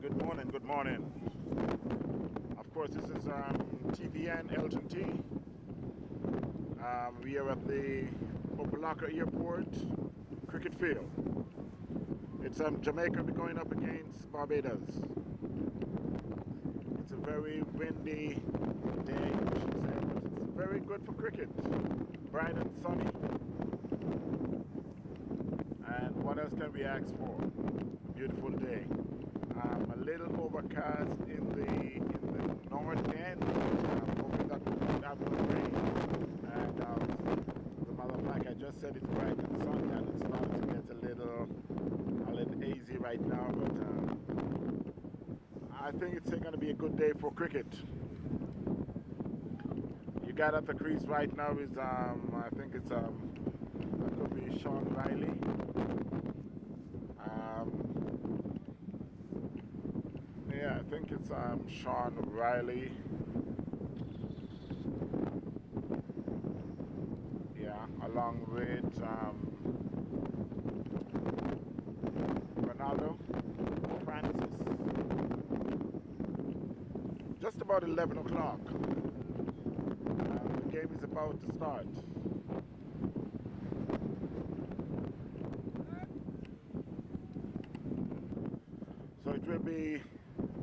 Good morning, good morning. Of course, this is TVN Elton T. We are at the Opa-Locka Airport cricket field. It's Jamaica going up against Barbados. It's a very windy day, I should say, but it's very good for cricket. Bright and sunny. And what else can we ask for? A beautiful day. A little overcast in the north end. I'm hoping that will have no rain. And as a matter of fact, I just said it's bright and sunny, and it's starting to get a little hazy right now. But I think it's going to be a good day for cricket. You got at the crease right now is I think it's that could be Sean Riley. Yeah, I think it's Sean Riley. Yeah, along with Ronaldo Francis. Just about 11 o'clock. The game is about to start. So it will be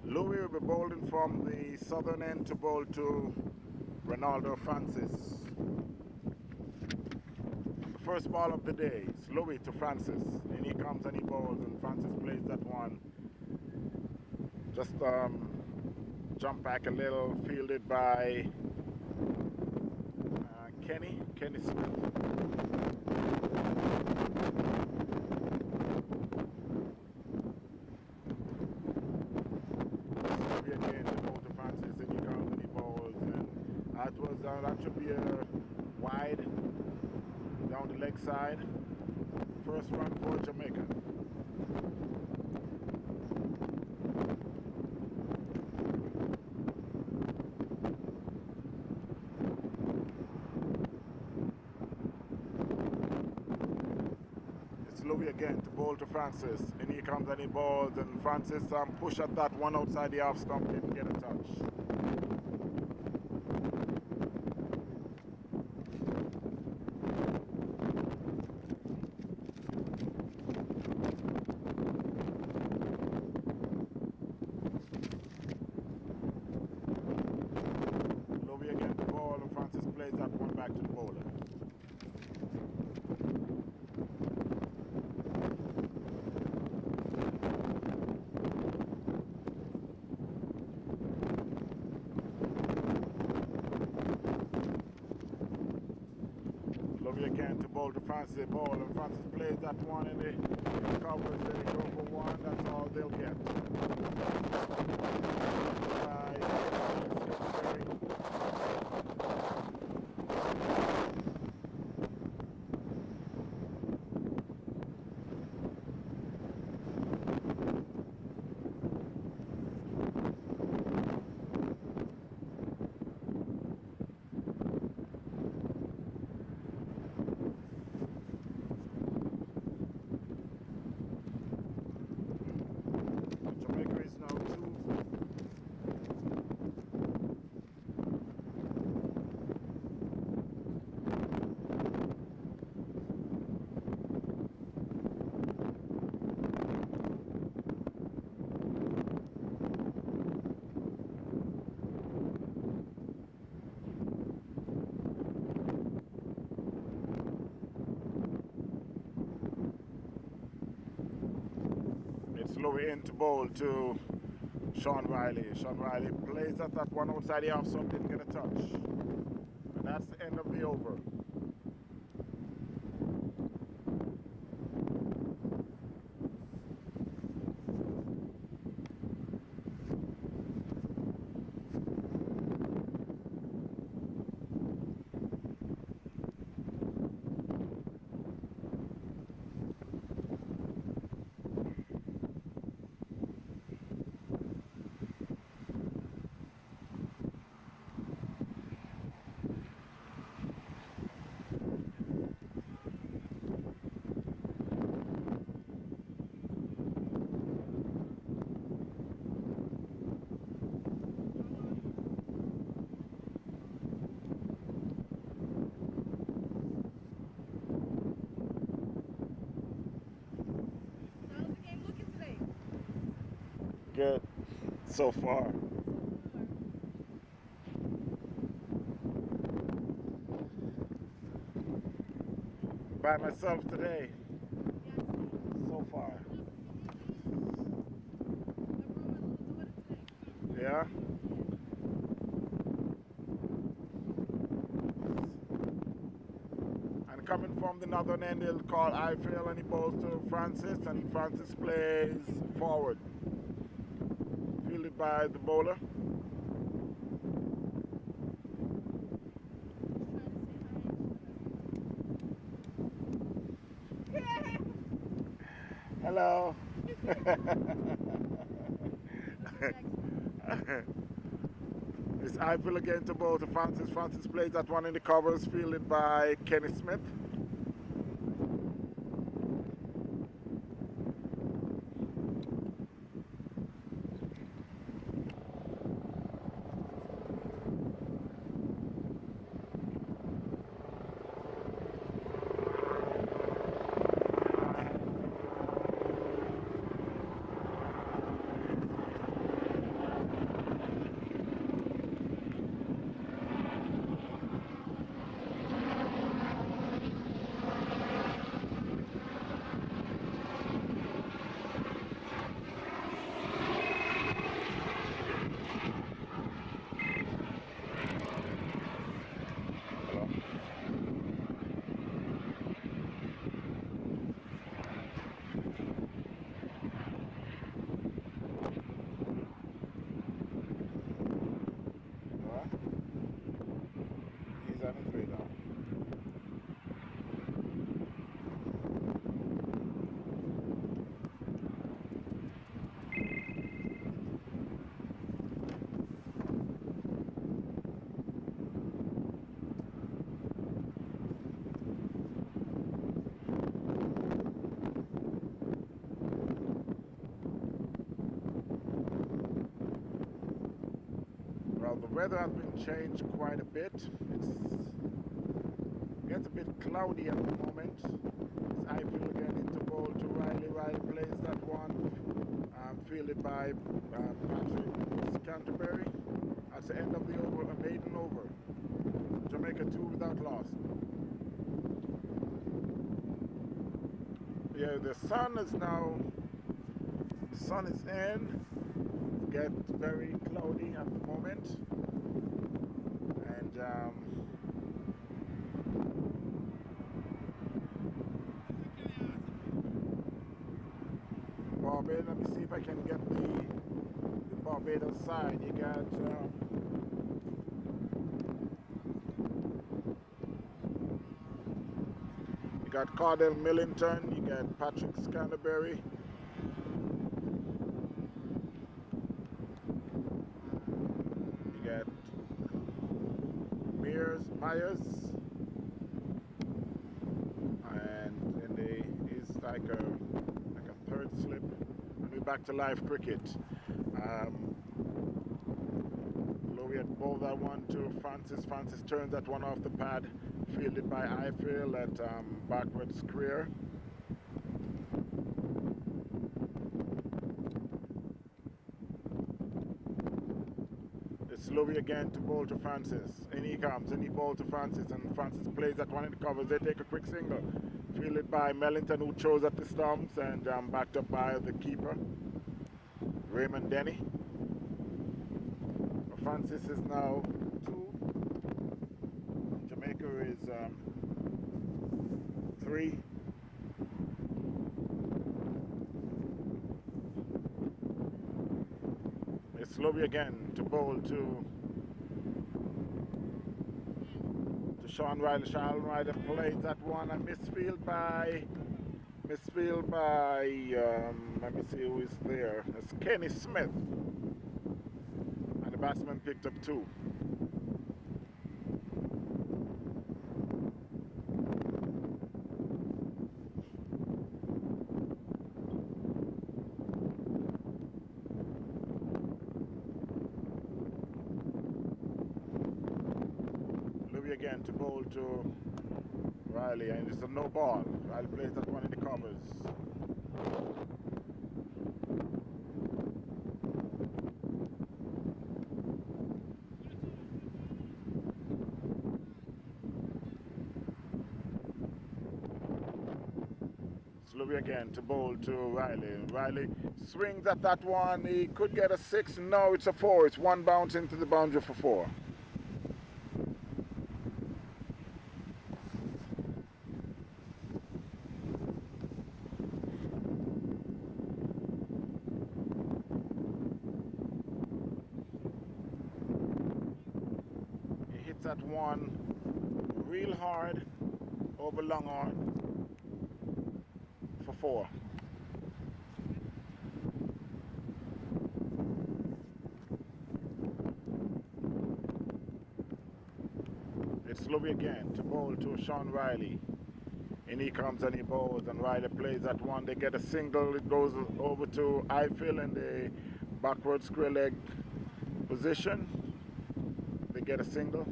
Louis will be bowling from the southern end to bowl to Ronaldo Francis. The first ball of the day is Louis to Francis. And he comes and he bowls, and Francis plays that one. Just jump back a little, fielded by Kenny Smith. That should be a wide down the leg side. First run for Jamaica. It's Louis again to bowl to Francis. And here comes and he bowls, and Francis push at that one outside the off stump, didn't get a touch. Plays that one back to the bowler. Lovely again to bowl to Francis, the ball, and Francis plays that one in the covers, then they go for one, that's all they'll get. Louis in to bowl to Sean Riley. Sean Riley plays at that one outside the off stump, didn't get a touch. And that's the end of the over. Good. So far. By myself today. So far. Yeah. And coming from the northern end, he'll call Eiffel and he bowls to Francis, and Francis plays forward. Fielded by the bowler. Hello. It's Eiffel again to bowl to Francis. Francis plays that one in the covers, fielded by Kenny Smith. He's on his way now. Well, the weather has been changed quite a bit. It gets a bit cloudy at the moment. It's Eiffel again into bowl to Riley. Riley plays that one, fielded by Patrick Canterbury. That's the end of the over, a maiden over. Jamaica 2 without loss. Yeah, the sun is in. Gets very cloudy at the moment, and Barbados. Let me see if I can get the Barbados side. You got Cardell Millington. You got Patrick Canterbury. Myers, and he's like a third slip. And we're back to live cricket. Louis had bowled that one to Francis. Francis turns that one off the pad, fielded by Eiffel at backwards career. Louis again to bowl to Francis. In he comes, and he bowls to Francis, and Francis plays that one in the covers. They take a quick single, fielded by Mellington, who chose at the stumps, and backed up by the keeper, Raymond Denny. Francis is now 2. Jamaica is 3. It's Louis again to bowl to Sean Riley. Sean Riley plays that one, and misfield by let me see who is there. It's Kenny Smith, and the batsman picked up 2. Again to bowl to Riley, and it's a no ball. Riley plays that one in the covers. Louis again to bowl to Riley. Riley swings at that one. He could get a 6. No, it's a 4. It's one bounce into the boundary for 4. He hits that one real hard over long on for 4. It's Louis again to bowl to Sean Riley. And he comes and he bowls, and Riley plays that one. They get a single. It goes over to Eiffel in the backward square leg position. They get a single.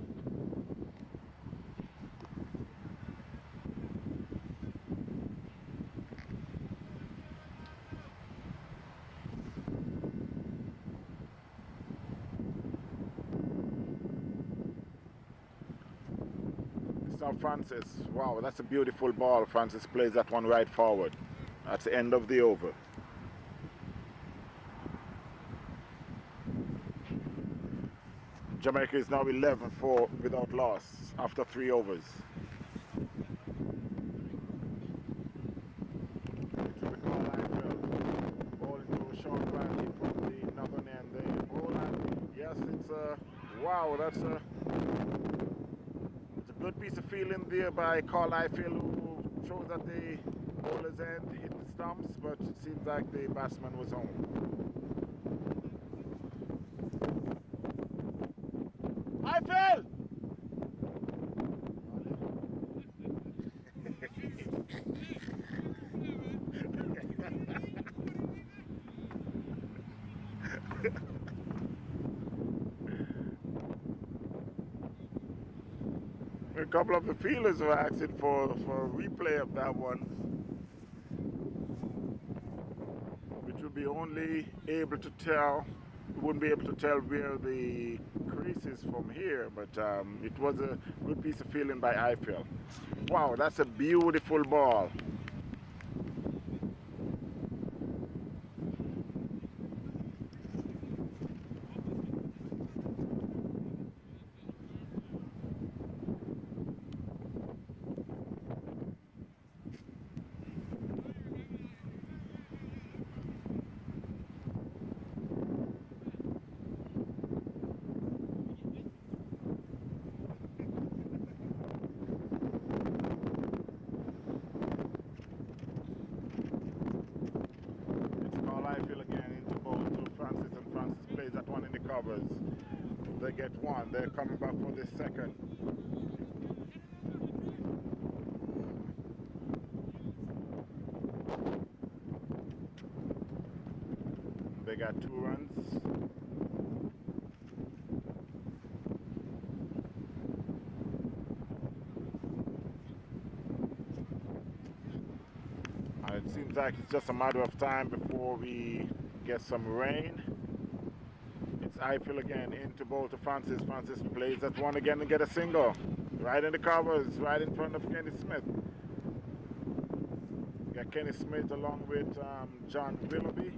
Now Francis, wow, that's a beautiful ball. Francis plays that one right forward. That's the end of the over. Jamaica is now 11-4 without loss after 3 overs. Bowling to Sean Riley from the northern end there. Yes, it's a wow, that's a good piece of fielding there by Carl Eiffel, who shows that the bowler's end hit the stumps, but it seems like the batsman was home. Eiffel! A couple of the fielders were asking for a replay of that one, which would be only able to tell, we wouldn't be able to tell where the crease is from here, but it was a good piece of fielding by Eiffel. Wow, that's a beautiful ball. They get one. They're coming back for the second. They got 2 runs. It seems like it's just a matter of time before we get some rain. Eiffel again into bowl to Francis. Francis plays that one again and get a single. Right in the covers, right in front of Kenny Smith. Got Kenny Smith along with John Willoughby.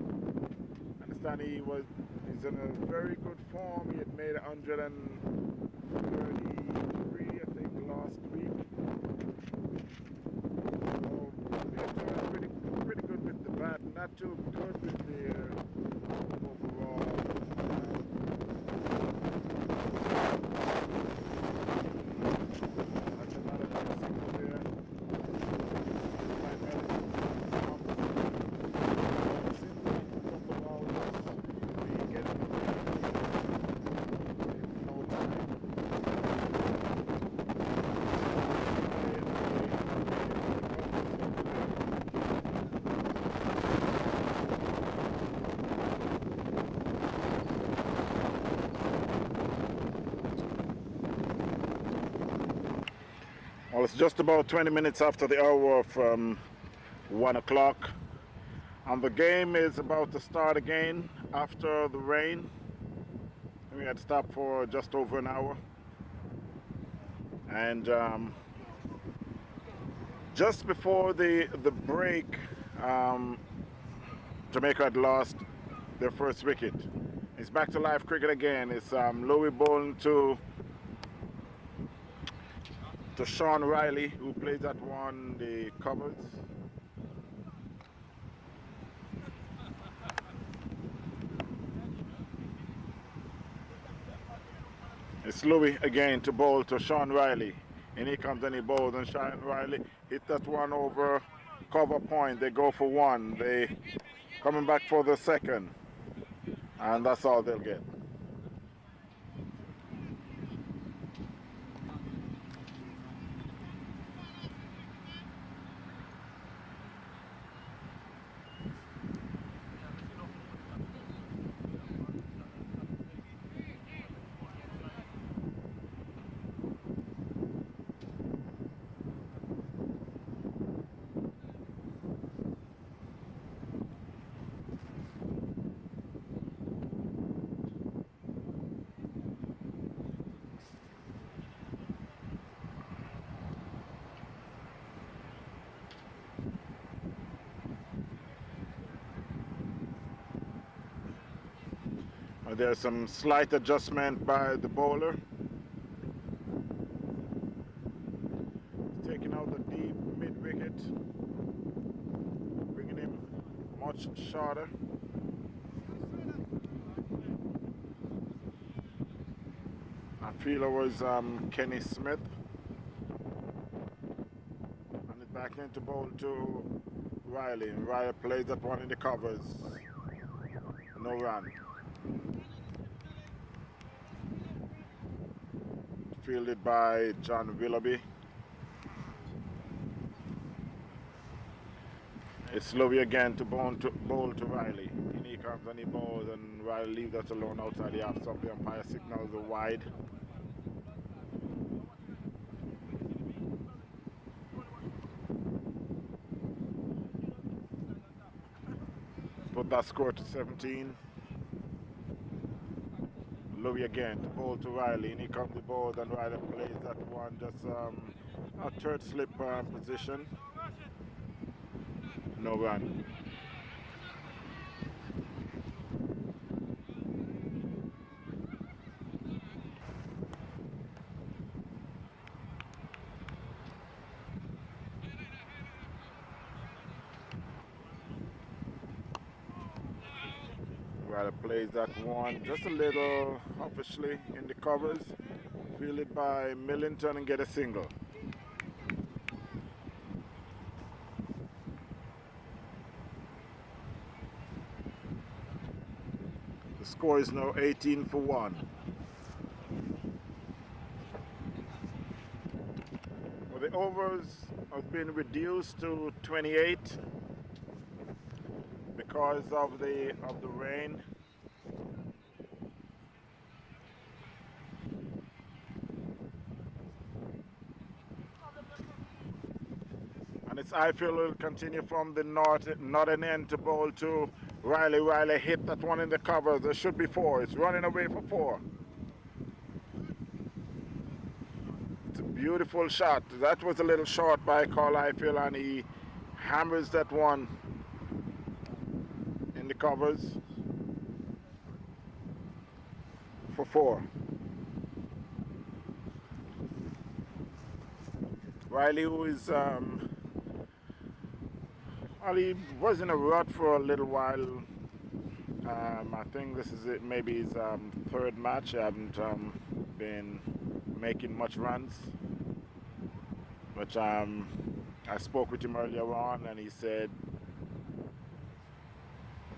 I understand he's in a very good form. He had made 133, I think, last week. So pretty good with the bat. Not too good with the overall. Well, it's just about 20 minutes after the hour of 1 o'clock, and the game is about to start again after the rain. We had stopped for just over an hour, and just before the break, Um, Jamaica had lost their first wicket. It's back to live cricket again. It's Louis bowling to Sean Riley, who plays at one the covers. It's Louis again to bowl to Sean Riley. And here comes and he bowls and Sean Riley hit that one over cover point. They go for one. They coming back for the second. And that's all they'll get. There's some slight adjustment by the bowler. Taking out the deep mid wicket, bringing him much shorter. I feel it was Kenny Smith. And it's back into bowl to Riley. And Riley plays that one in the covers. No run. Fielded by John Willoughby. It's Louis again to bowl to Riley. In he comes and he bowls and Riley leaves that alone outside the half stop. The umpire signals a wide. Put that score to 17. Louis again to bowl to Riley, and he comes the ball, and Riley plays that one just a third slip position. No run. Riley plays that one just a little officially in the covers. Fielded by Millington and get a single. The score is now 18 for 1. Well, the overs have been reduced to 28 because of the rain. And it's Ifield will continue from the northern end to bowl to Riley. Riley hit that one in the cover. There should be 4. It's running away for 4. It's a beautiful shot. That was a little short by Carl Ifield, and he hammers that one in the covers for 4. Riley, who is well, he was in a rut for a little while. I think this is it, maybe his 3rd match. I haven't been making much runs. But I spoke with him earlier on, and he said,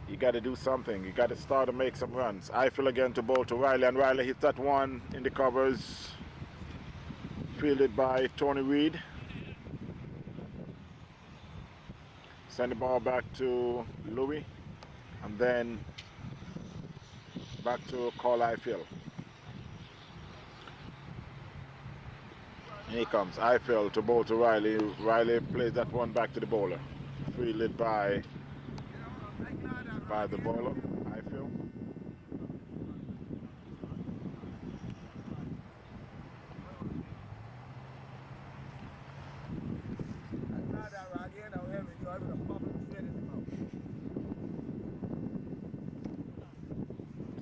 you got to do something. You got to start to make some runs. I feel again to bowl to Riley, and Riley hit that one in the covers, fielded by Tony Reed. Send the ball back to Louis, and then back to Carl Ifield. Here comes Ifield to bowl to Riley. Riley plays that one back to the bowler. Fielded by the bowler, Ifield.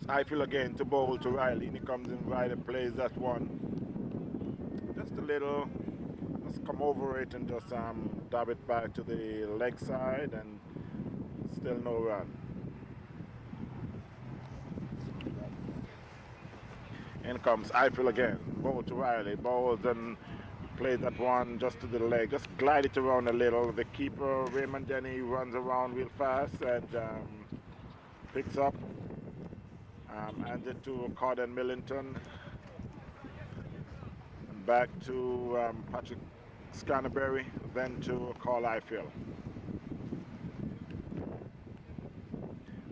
I feel again to bowl to Riley. And he comes in, Riley plays that one. Just a little, just come over it and just dab it back to the leg side and still no run. In comes Eiffel again. Bowl to Riley. Bowls and plays that one just to the leg. Just glide it around a little. The keeper, Raymond Denny, runs around real fast and picks up. Hands it to Corden Millington. Back to Patrick Scanterbury. Then to Carl Eiffel.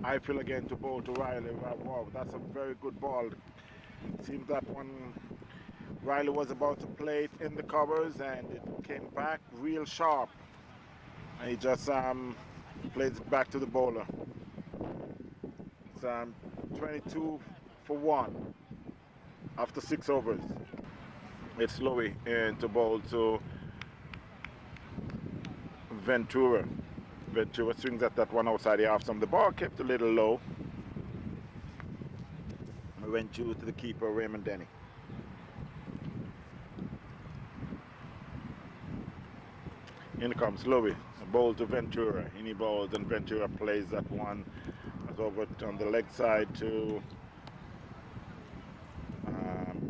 Eiffel again to bowl to Riley. Wow, that's a very good ball. Seems that one Riley was about to play it in the covers and it came back real sharp. And he just plays it back to the bowler. It's 22 for 1 after 6 overs. It's Louis in to bowl to Ventura. Ventura swings at that one outside the half stump. The ball kept a little low. Went to the keeper, Raymond Denny. In comes Louis, a bowl to Ventura. In he bowls and Ventura plays that one. It's over on the leg side to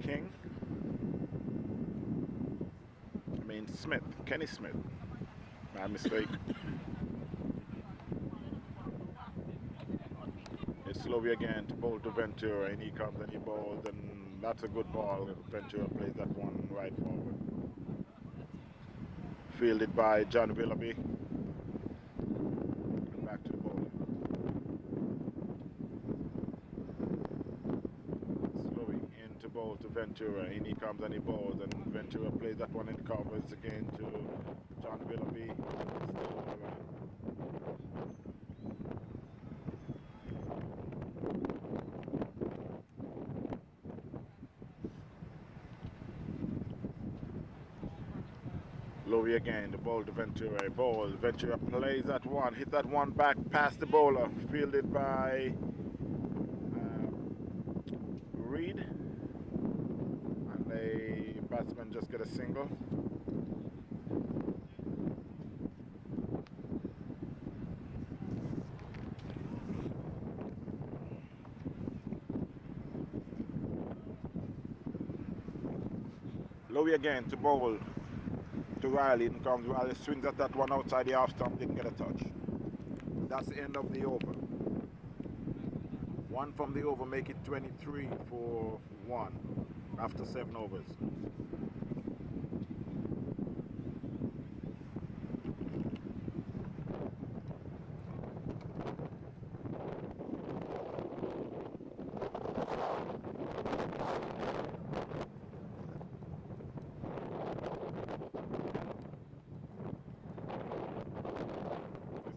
King. I mean Smith, Kenny Smith. My mistake. It's Louis again to bowl to Ventura, and he comes and he bowls, and that's a good ball. Ventura plays that one right forward. Fielded by John Willoughby. And back to the bowler. It's Louis in to bowl to Ventura, and he comes and he bowls, and Ventura plays that one in covers again to John Willoughby. Louis again, the ball to Ventura, ball. Ventura plays that one, hit that one back past the bowler, fielded by Reed. And the batsman just get a single. Louis again to bowl to Riley, and comes Riley, swings at that one outside the half stump, didn't get a touch. That's the end of the over. One from the over, make it 23 for 1 after 7 overs.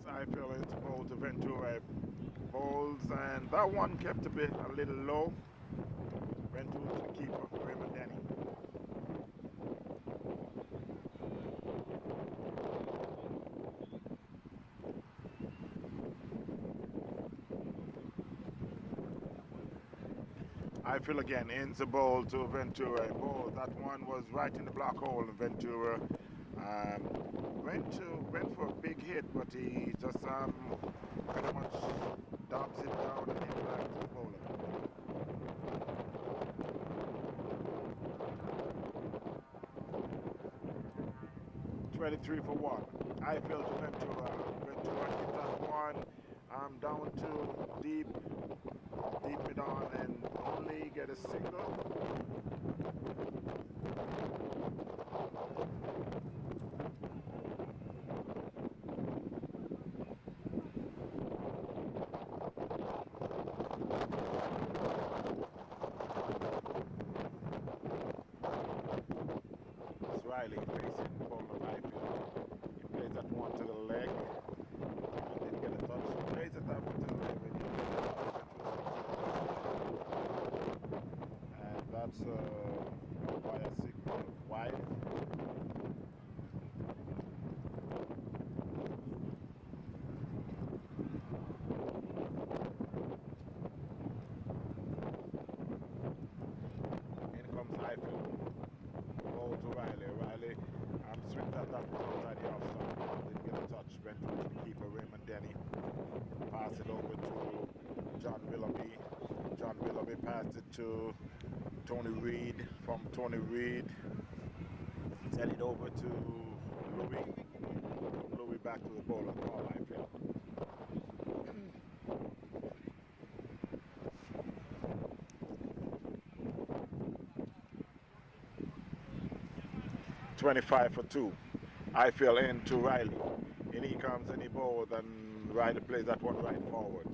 I feel it's ball to Ventura. Balls, and that one kept a little low. Ventura to the keeper, Raymond Denny. I feel again, ends the ball to Ventura. Ball, that one was right in the black hole, and Ventura went for a big hit, but he just pretty much dumps it down and hit back to the bowler. $23 for 1. I feel to Ventura. Ventura hit that one down to deep it on and only get a single. Riley facing ball of Highfield. He plays that one to the leg and didn't get a touch. He plays it that one to the leg and that's by a signal wide. pass it over to John Willoughby. John Willoughby passed it to Tony Reed. From Tony Reed, send it over to Louis. From Louis back to the bowler, Paul Ifield. 25 for 2. Ifield in to Riley. In he comes and he bowls, and Riley plays that one right forward.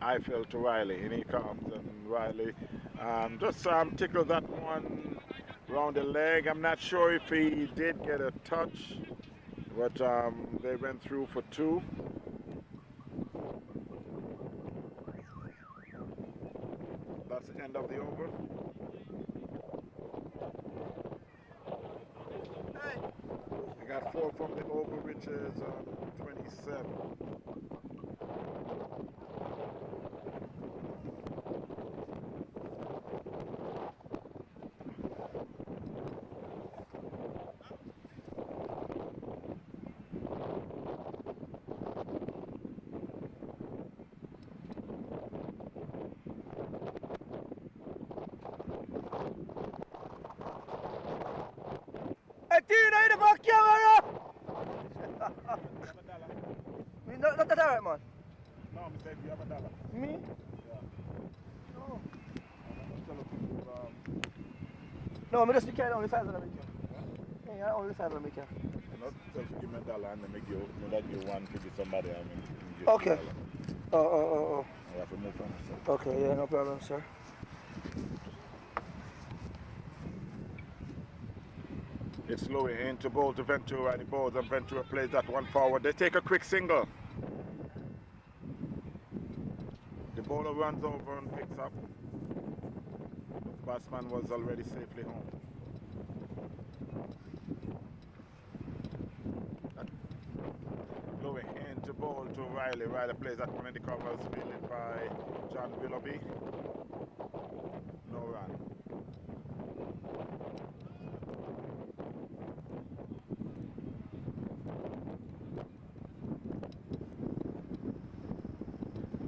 Ifield to Riley, and he comes, and Riley just tickled that one round the leg. I'm not sure if he did get a touch, but they went through for 2. That's the end of the over. I got 4 from the over, which is 27. Tina in the back camera! Me not that alright, man. No, I'm saying you have a dollar. Me? Yeah. No. I'm No, me just carry on the size of the maker. Yeah, on the size of the maker. not just give me a dollar and then make you that you want to give somebody. I mean, give Okay. you a dollar. Oh. I have to move from myself. Okay, yeah, no problem, sir. It's Louis into bowl to Ventura, the bowls, and Ventura plays that one forward. They take a quick single. The bowler runs over and picks up. The batsman was already safely home. Louis into bowl to Riley. Riley plays that one in the covers, fielded by John Willoughby. No run.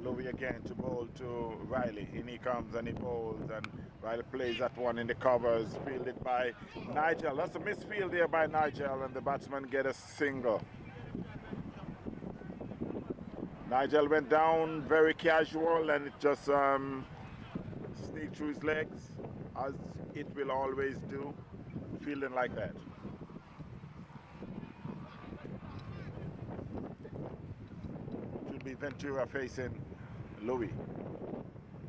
Louis again to bowl to Riley. In he comes and he bowls, and Riley plays that one in the covers, fielded by Nigel. That's a misfield there by Nigel, and the batsman get a single. Nigel went down very casual, and it just sneaked through his legs, as it will always do, fielding like that. Should be Ventura facing Louis.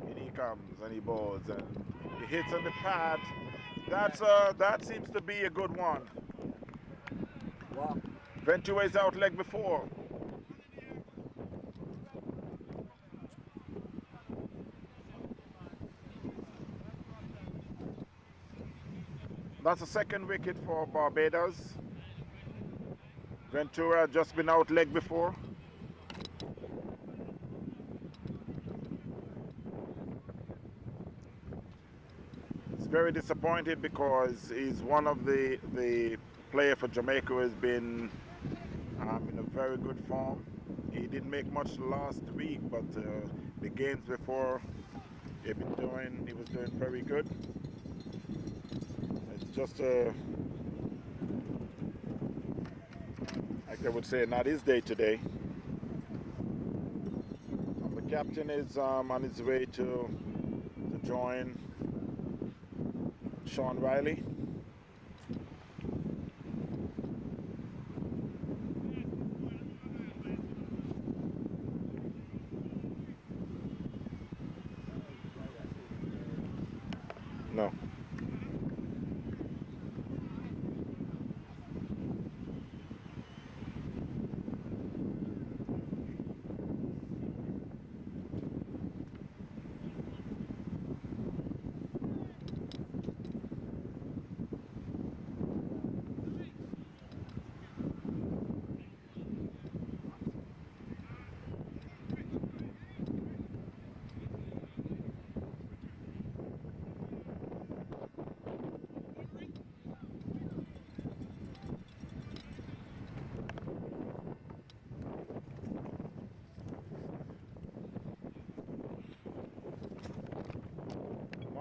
In he comes and he bowls, and he hits on the pad. That seems to be a good one. Wow. Ventura is out leg before. That's the second wicket for Barbados. Ventura just been out leg before. He's very disappointed because he's one of the player for Jamaica who has been in a very good form. He didn't make much last week, but the games before he was doing very good. It's just like I would say, not his day today. The captain is on his way to join Sean Riley. No.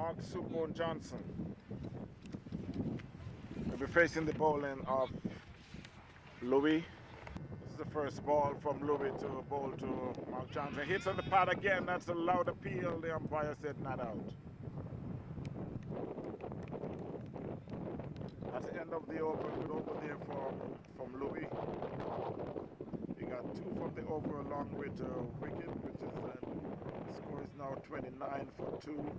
Mark Subone Johnson will be facing the bowling of Louis. This is the first ball from Louis to bowl to Mark Johnson. Hits on the pad again. That's a loud appeal. The umpire said not out. That's the end of the over. Good over there from Louis. He got 2 from the over along with wicket, which is the score is now 29 for 2.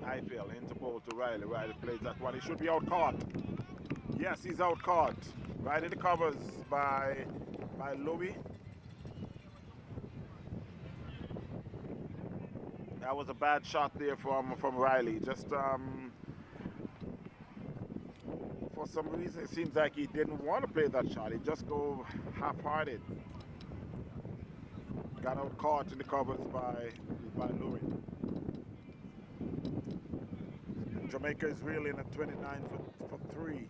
I feel into bowl to Riley. Riley plays that one. He should be out caught. Yes, he's out caught. Right in the covers by Louis. That was a bad shot there from Riley. Just for some reason it seems like he didn't want to play that shot. He just go half-hearted. Got out caught in the covers by Louis. Jamaica is reeling at 29 for 3.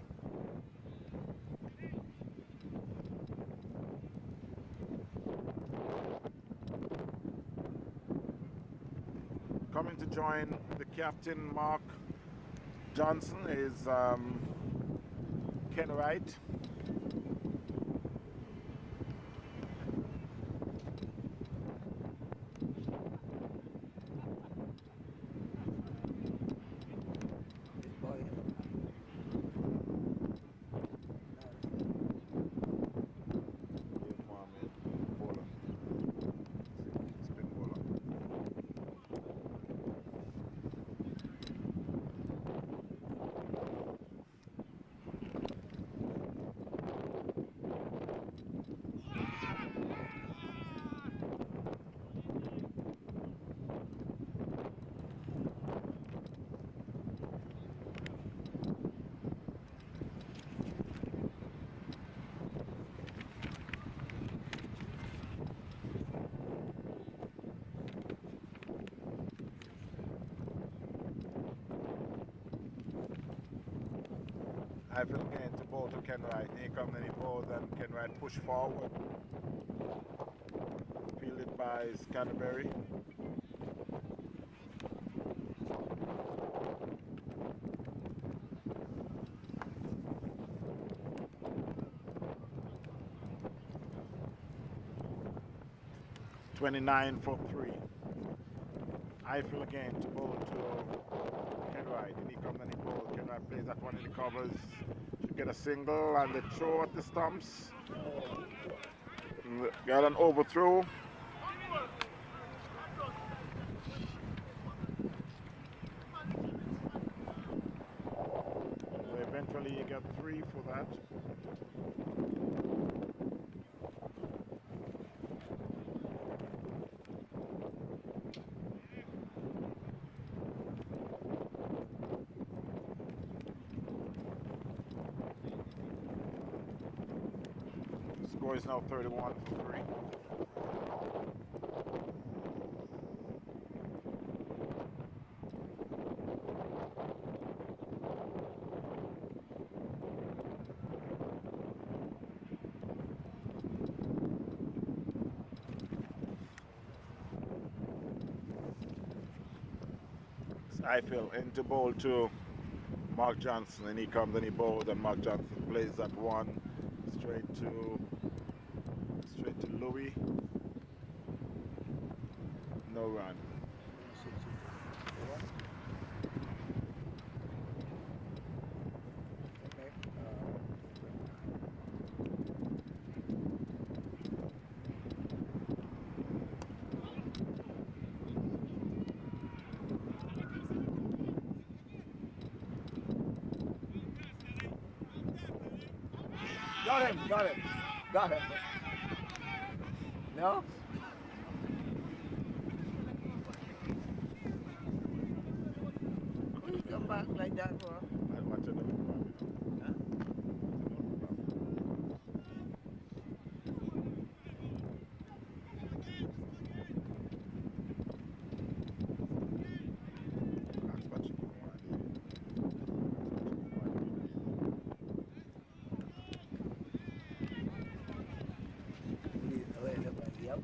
Coming to join the captain, Mark Johnson, is Ken Wright. I feel again to bowl to Ken Wright. Here comes and he bowls and Ken Wright push forward. Fielded by Canterbury. (29 for 3). I feel again to bowl to Ken Wright. And he comes and he bowls. Ken Wright plays that one in the covers. Should get a single and the throw at the stumps. Got an overthrow. So eventually you get 3 for that. Score is now 31 for 3. I feel into bowl to Mark Johnson, and he comes and he bowls, and Mark Johnson plays that one straight to Louis. No run. Got him. No? You come back like that for? I watch it. Huh? Yep.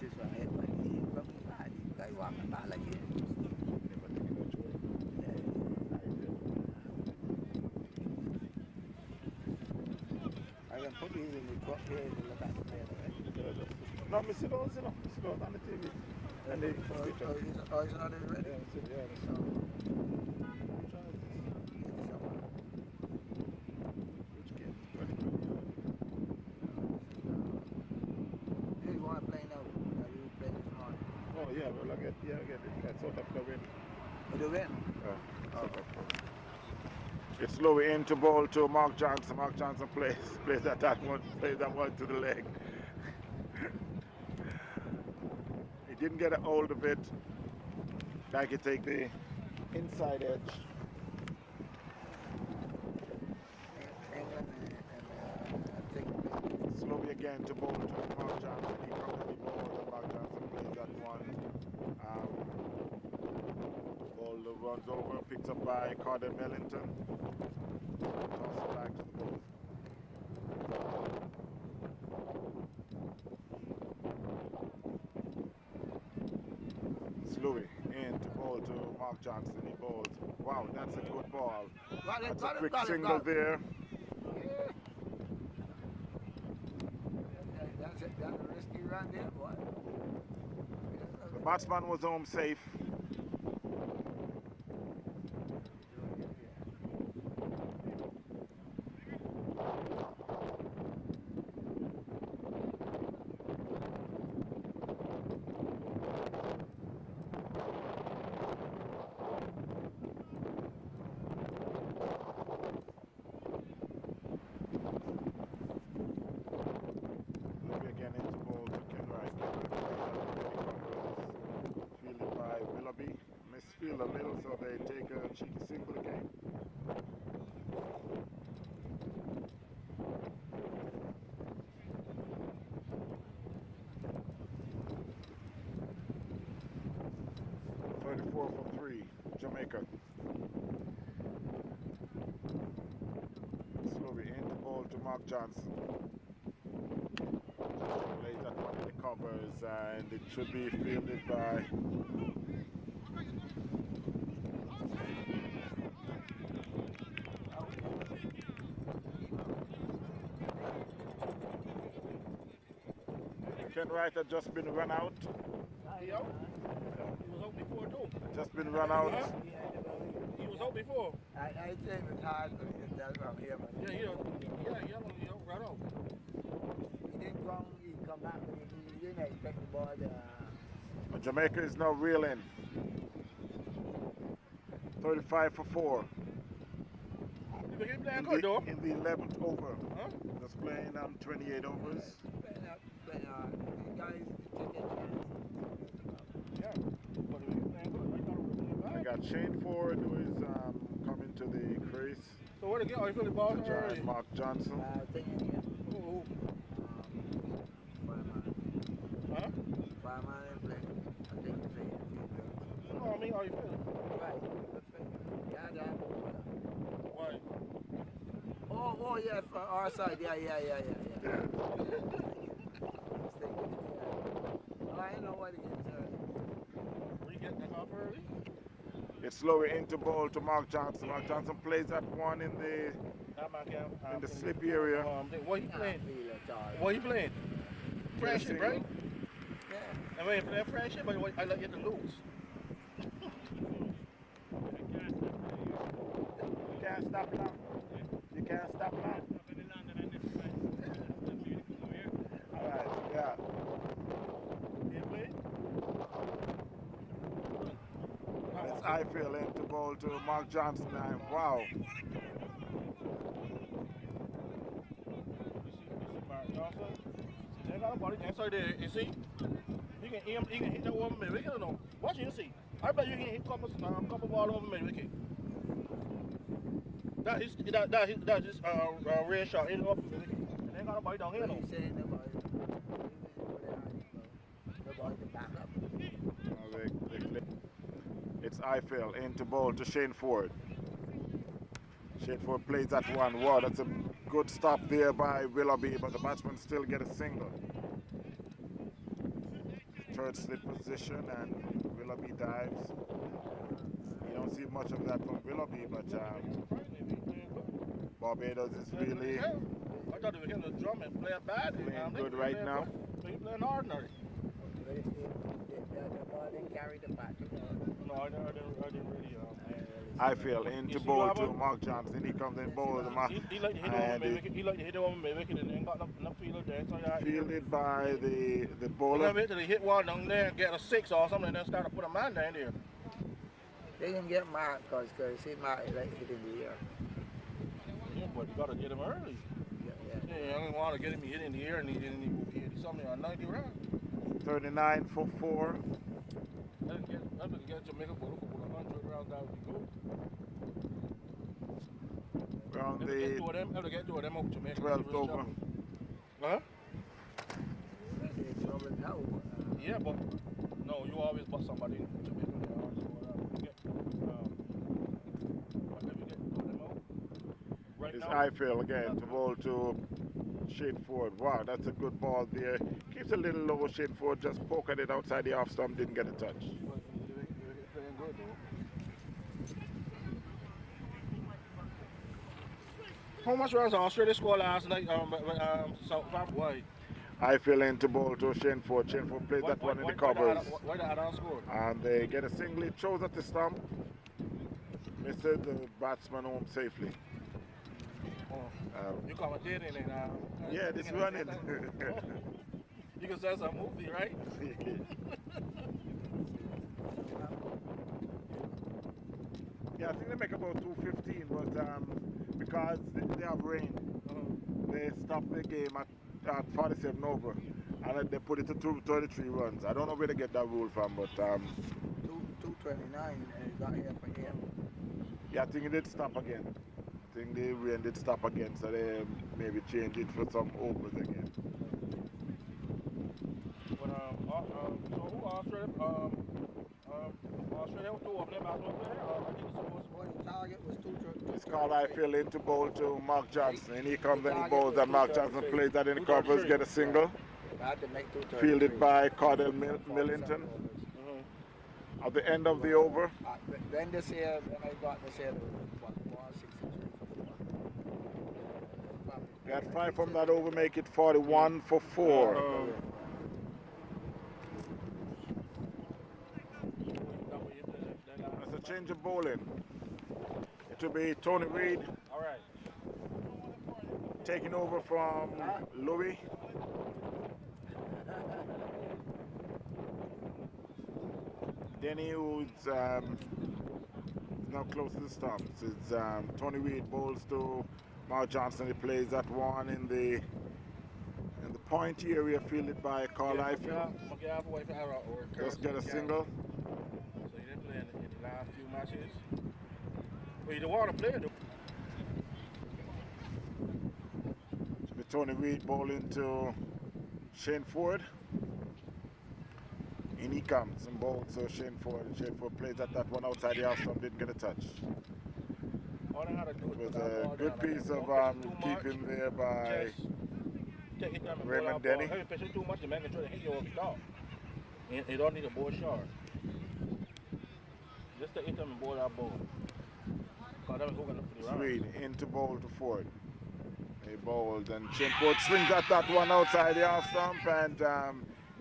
this one. He from his body. Guy walking back like this. Never take no choice. I can put these in the truck here to look at the player, right? No, me sit down on the TV. And they Oh, it's not ready? Yeah, sit, yeah, that's So, which game? you want to play now? You play this morning. Oh yeah, well I get it. That's South Africa win. You do win? South Africa. It's Louis into ball to Mark Johnson. Mark Johnson plays that one to the leg. He didn't get a hold of it. Like he take the inside edge. England and Slowly again to ball to Mark Johnson. He comes to the ball. Mark Johnson plays that one. Ball runs over, picked up by Carter Mellington. Toss it back to the ball. Louis into ball to Mark Johnson. He bowls. Wow, that's a good ball. That's a quick single there. That's a risky run there, boy. The batsman was home safe. Misfield a little, so they take a cheeky single again. .34 for 3, Jamaica. Slowly into ball to Mark Johnson. Plays that one in the covers, and it should be fielded by Ken Wright had just been run out. He out? He was out before too. Just been run out. He was out before. I think it's hard to get that from here, but Yeah, he run out. he didn't come, he come back, he didn't expect the ball to, Jamaica is now reeling. 35 for 4. You begin playing good though. In the 11th over. Huh? Just playing 28 overs. but the guys take their chance. Yeah. But he was playing good. I thought it was really I bad. got Shane Ford, who is coming to the crease So where again? Oh, you put the ball to early. join Mark Johnson. Thing in here, Who? Huh? fireman and play. I think they play in the field. No, I mean, how you feeling? Right. Yeah, that. Why? Oh, yeah, for our side. Yeah. I know what it is. Were you getting that off early? It's lower into ball to Mark Johnson. Mark Johnson plays that one in the slip area. What you playing? What you playing? Friendship, right? Yeah. I mean, playing friendship, but I let you to lose. You can't stop it now. You can't stop it now. Alright, yeah. It's Eiffel into ball to Mark Johnson. And wow. They got a body inside there, you see? He can hit that over me, wicket or no? Watch it, you see. I bet you can hit couple ball over me, wicket. That is rear shot, hit it up, wicket. And they got a body down here, no? It's Eiffel into ball to Shane Ford. Shane Ford plays that one. Wow, that's a good stop there by Willoughby, but the batsman still get a single. third slip position, and Willoughby dives. You don't see much of that from Willoughby, but Barbados is really I thought they were getting the drum and play it bad. playing good right now. So you playing ordinary. The ball didn't carry the back. No, I didn't really. I feel into bowl to Mark Johnson. He comes in bowl. He like to hit over me. He like to hit over me wicket and ain't got enough fielder there. So yeah. Fielded by the We're bowler. gonna wait till they hit one down there and get a 6 or something, and then start to put a man down there. They didn't get marked because see Mark like hit in the air. Yeah, but you gotta get him early. Yeah, I don't want to get him hit in the air and he hit something on 90 rounds. 39 for 4. I can get Jamaica for 100 rounds, that would be good. We're on If we get two of them up Jamaica. 12th over. Huh? They're trouble now. Yeah, but no, you always bust somebody in Jamaica. Let me get two of them out. Right It's now. Highfield again to bowl to Shane Ford. Wow, that's a good ball there. Keeps a little low. Shane Ford just poked it outside the off stump, didn't get a touch. Playing good, though. How much runs Australia scored last night? South Africa. Highfield into bowl to Shane Ford. Shane Ford plays that one in the covers. Why the Adam scored? And they get a single. It shows at the stump. Mr. The batsman home safely. You commentating and Yeah, this running. You can say it's a movie, right? Yeah, I think they make about 2:15, but because they have rain, they stop the game at 47 over, and they put it to 33 runs. I don't know where they get that rule from, but 229 and got here for him. yeah, I think it did stop again. I think the rain did stop again, so they maybe change it for some overs again. But so who Australia? Australia two of them batsmen there. I think it's supposed Well, the target was 2. It's called Highfield into bowl to Mark Johnson, and he comes and he bowls, and Mark Johnson plays that in the covers, get a single. I had to make 233. Fielded by Cardell Millington. At the end of the over, Then this year, when I got this year, what, 163. got 5 from that over, make it 41 for 4. That's a change of bowling. It will be Tony Reid all right. taking over from Louis. Denny, who's now close to the stumps. It's Tony Reid bowls to Mark Johnson. He plays that one in the pointy area, fielded by Carl Highfield. Just get a single. So you didn't play in the last few matches. Well, you don't want to play though. Should be Tony Reid bowling to Shane Ford. In he comes and bowls to Shane Ford. And Shane Ford plays that one outside the off stump, didn't get a touch. All they had to do It was a good piece of keeping there by Raymond Denny. Hey, pitching too much, the man can try to hit you off the top. You don't need a ball short. Just to hit them and ball that ball. Because that was hooking up for the round. Reid into bowl to Ford. He bowled and Shane Ford swings at that one outside the off stump, and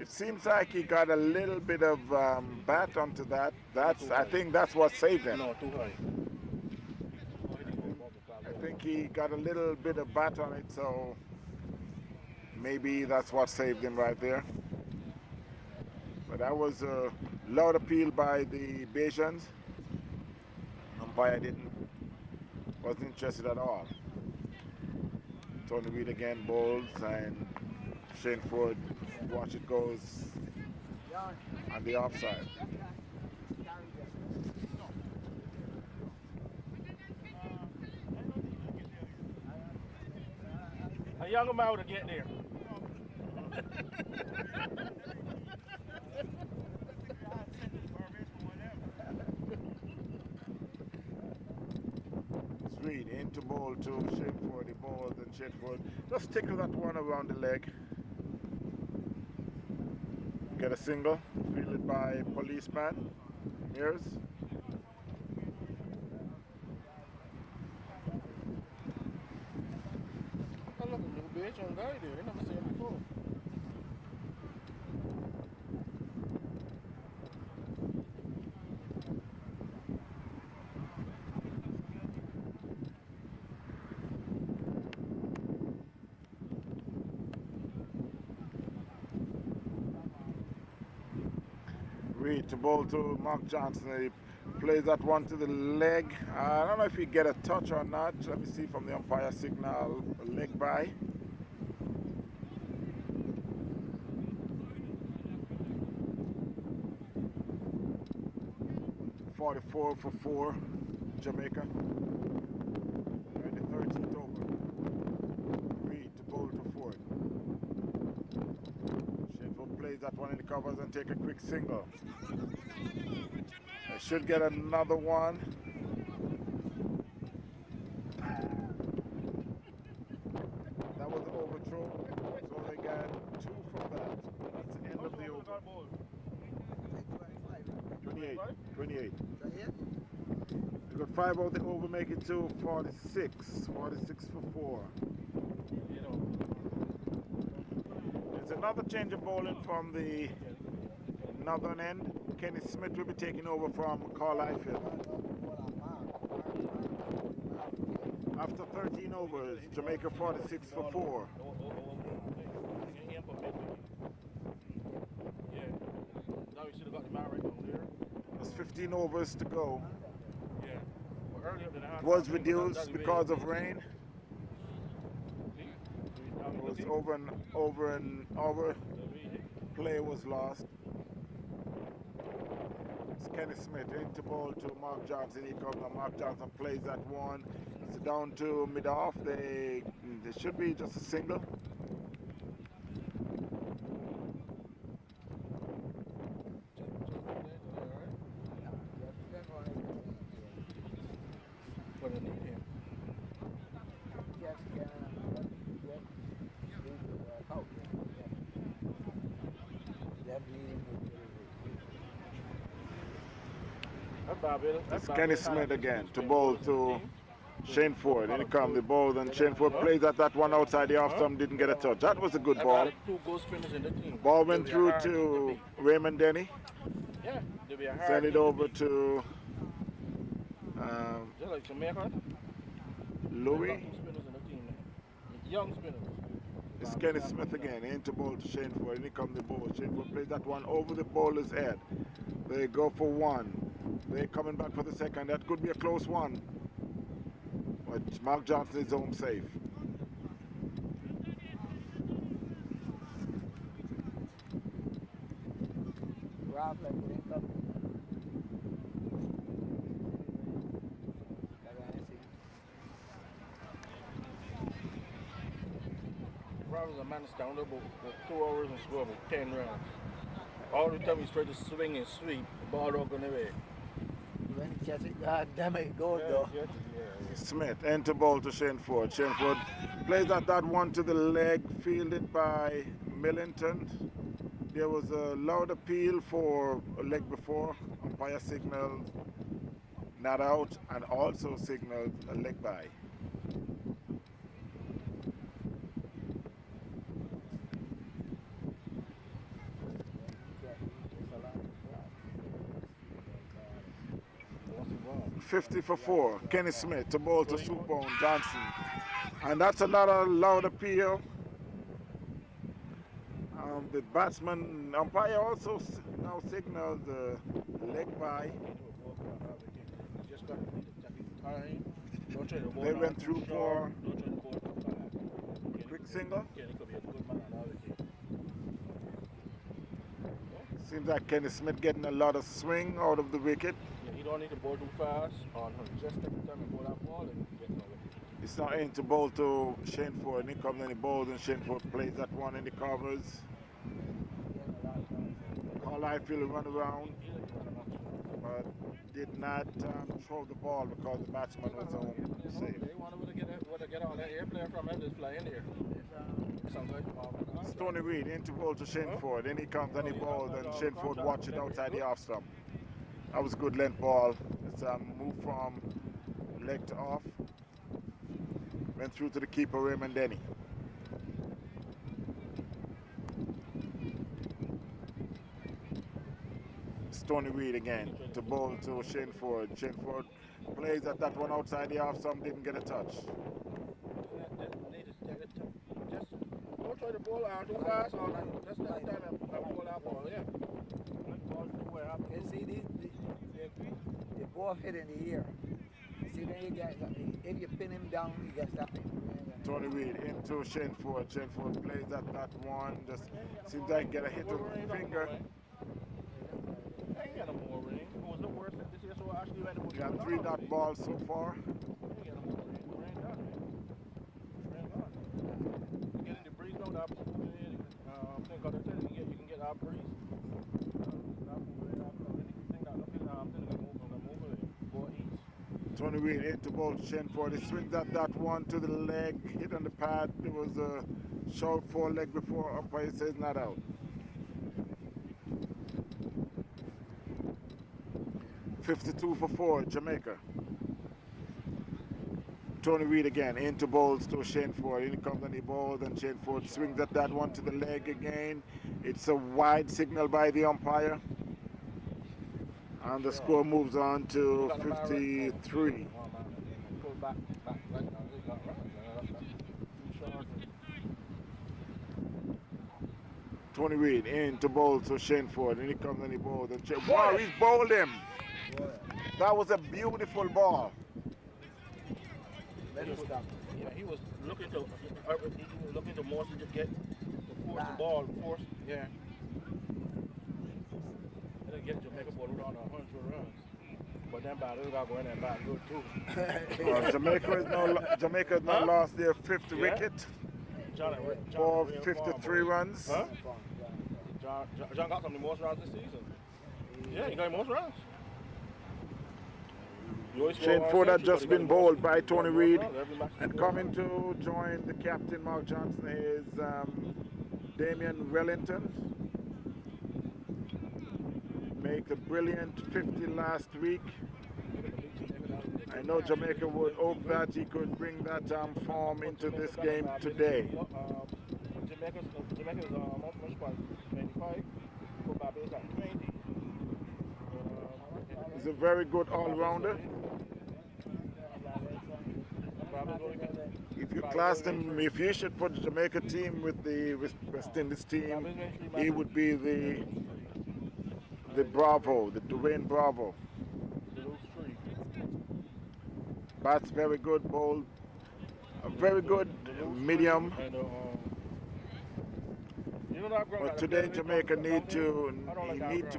it seems like he got a little bit of bat onto that. I think that's what saved him. No, too high. I think he got a little bit of bat on it, so maybe that's what saved him right there. But that was a loud appeal by the Bajans. Umpire wasn't interested at all. Tony Reid again bowls, and Shane Ford, watch it goes on the offside. A younger man would have get there. Reid into bowl to Shane Ford. He bowls and Shane Ford just tickle that one around the leg. get a single, fielded by policeman. Here's I look a new bitch on guy there. I never seen him before. Reed to bowl to Mark Johnson. He plays that one to the leg. I don't know if he get a touch or not. Let me see from the umpire signal. Leg by. .44 for 4, Jamaica. And the 13th over. Reed to bowl to Ford. Shenford plays that one in the covers and take a quick single. They should get another one. That was an overthrow, so they got 2 from that. That's the end of the over. 28. 28. You got 5 out the over, make it to 46. 46 for 4. There's another change of bowling from the northern end. Kenny Smith will be taking over from Carlisle. After 13 overs, Jamaica 46 for 4. Yeah. Now you should have got the man right down there. There's 15 overs to go. Yeah. Well, earlier than It was reduced because of rain. It was over. Play was lost. It's Kenny Smith into ball to Mark Johnson. He comes and Mark Johnson plays that one. It's down to mid-off. They should be just a single. It's Kenny Smith again to bowl to Shane Ford. In come the ball, and Shane Ford plays that one outside the off stump, didn't get a touch. That was a good ball. Ball went through to Raymond Denny. Send it over to Louis. Young spinners. It's Kenny Smith again, into ball to Shane Ford. In come the ball. Shane Ford plays that one over the bowler's head. They go for one. They're coming back for the second. That could be a close one. But Mark Johnson is home safe. Rob was a man down there about 2 hours and score about 10 rounds. All the time he's trying to swing and sweep, the ball don't go anywhere. When he catch it, God damn it, go though. Smith, enter ball to Shane Ford. Shane Ford plays that one to the leg, fielded by Millington. There was a loud appeal for a leg before. Umpire signaled not out and also signaled a leg by. .50 for 4. Kenny Smith to ball to Supebone Johnson. And that's another loud appeal. The batsman umpire also now signaled the leg by. They went through for a quick single. Seems like Kenny Smith getting a lot of swing out of the wicket. You don't need to bowl too fast. Just take the time and bowl that ball and get over. It's not in to bowl to Shane Ford. And he comes and he bowls and Shane Ford plays that one in the covers. Carlisle run around, but did not throw the ball because the batsman was home safe. They want to get all that airplay from him, just fly in here. Stony Reed into ball to Shenford. Then he comes and he bowls and Shenford watch it outside the off stump. That was a good length ball. It's a move from leg to off. Went through to the keeper, Raymond Denny. Stony Reed again to bowl to Shenford. Shenford plays at that one outside the off stump, didn't get a touch. Don't try to ball out too fast or that's the time I ball out ball, yeah. You see, the ball hit in the air. See, then you get, if you pin him down, you get something. Tony Reed into Shenford. Shenford plays at that one. Just seems like get a hit on the finger. Ain't got no more ring. It was the worst this year, so actually went to Got 3 dot balls so far. Getting the breeze on up. Thank God you can get our breeze. Tony Reed into ball to Shenford. He swings at that one to the leg, hit on the pad. There was a short 4 leg before umpire says not out. $52 for 4, Jamaica. Tony Reed again into bowls to Shenford. In comes and he bowls and Shenford swings at that one to the leg again. It's a wide signal by the umpire. And the score moves on to 53. Tony Reed into bowl to Shenford. And he comes and he bowls. And wow, he's bowled him. That was a beautiful ball. Yeah, he was looking to mostly just get the ball force. Yeah. Get Jamaica ball around 100 runs. But then Barbados got going and back good too. Jamaica has now lost their 5th wicket for 53 runs. Huh? John got some of the most runs this season. Yeah, he got the most runs. Shenford had just been bowled by Tony Reed, and coming to join the captain Mark Johnson is Damian Wellington. Make a brilliant 50 last week. I know Jamaica would hope that he could bring that form into this game today. Jamaica's much by 25, Barbados at 20. He's a very good all-rounder. If you classed him, if you should put the Jamaica team with the West Indies team, he would be the Bravo, the Dwayne Bravo. Bats very good, bowl, very good, medium. But today Jamaica need to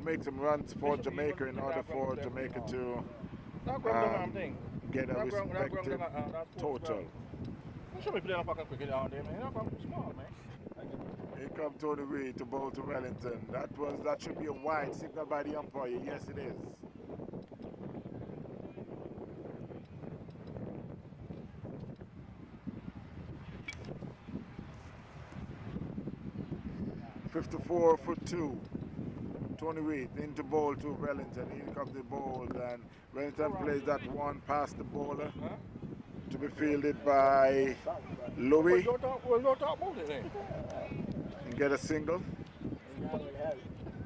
make some runs for Jamaica in order for Jamaica to get a respective total. Here comes Tony Reed to bowl to Wellington. That should be a wide signal by the umpire. Yes, it is. $54 for 2. Tony Reed into bowl to Wellington. Here comes the bowl, and Wellington plays that one past the bowler to be fielded by Louis. And get a single.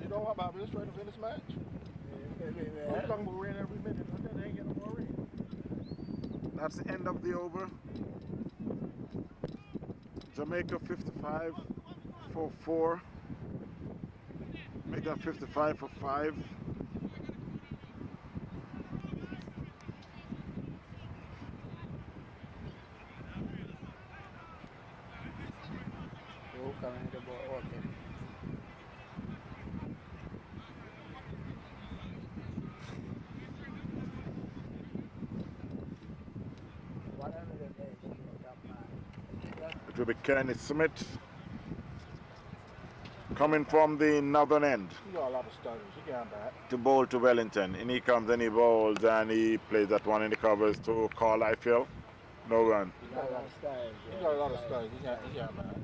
You know what about this trying to finish this match? We're talking about rain every minute. They ain't getting no more rain. That's the end of the over. Jamaica 55 for 4. Make that 55 for 5. It will be Kenny Smith coming from the northern end. You got a lot of stutters. You got that. To bowl to Wellington. And he comes and he bowls and he plays that one in the covers to Carl Eiffel. No run. You got a lot of stutters. You got that.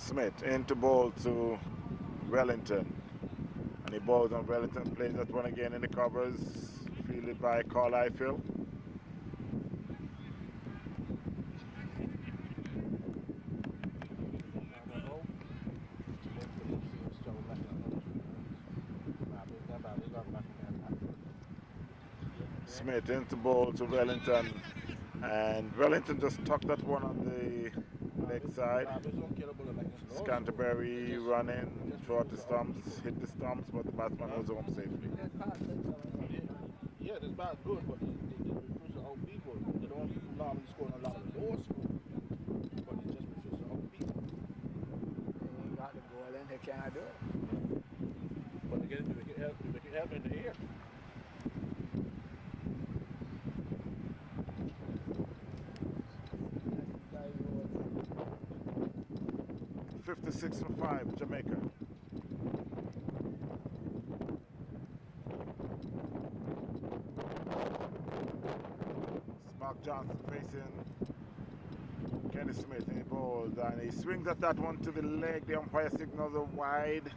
Smith into ball to Wellington. And he balls on Wellington, plays that one again in the covers, fielded by Carlisle Phil. Smith into ball to Wellington, and Wellington just tucked that one on the leg side. Canterbury running, short the stumps, hit the stumps, but the batsman was home safely. Yeah, this bat's good, but the refuse to out people. They don't normally score a lot of lower score, but it just refuse to out people. They ain't got the ball and they can't do it. But they can help in the air. 56 for 5, Jamaica. Mark Johnson facing Kenny Smith, and he balls, and he swings at that one to the leg. The umpire signals a wide.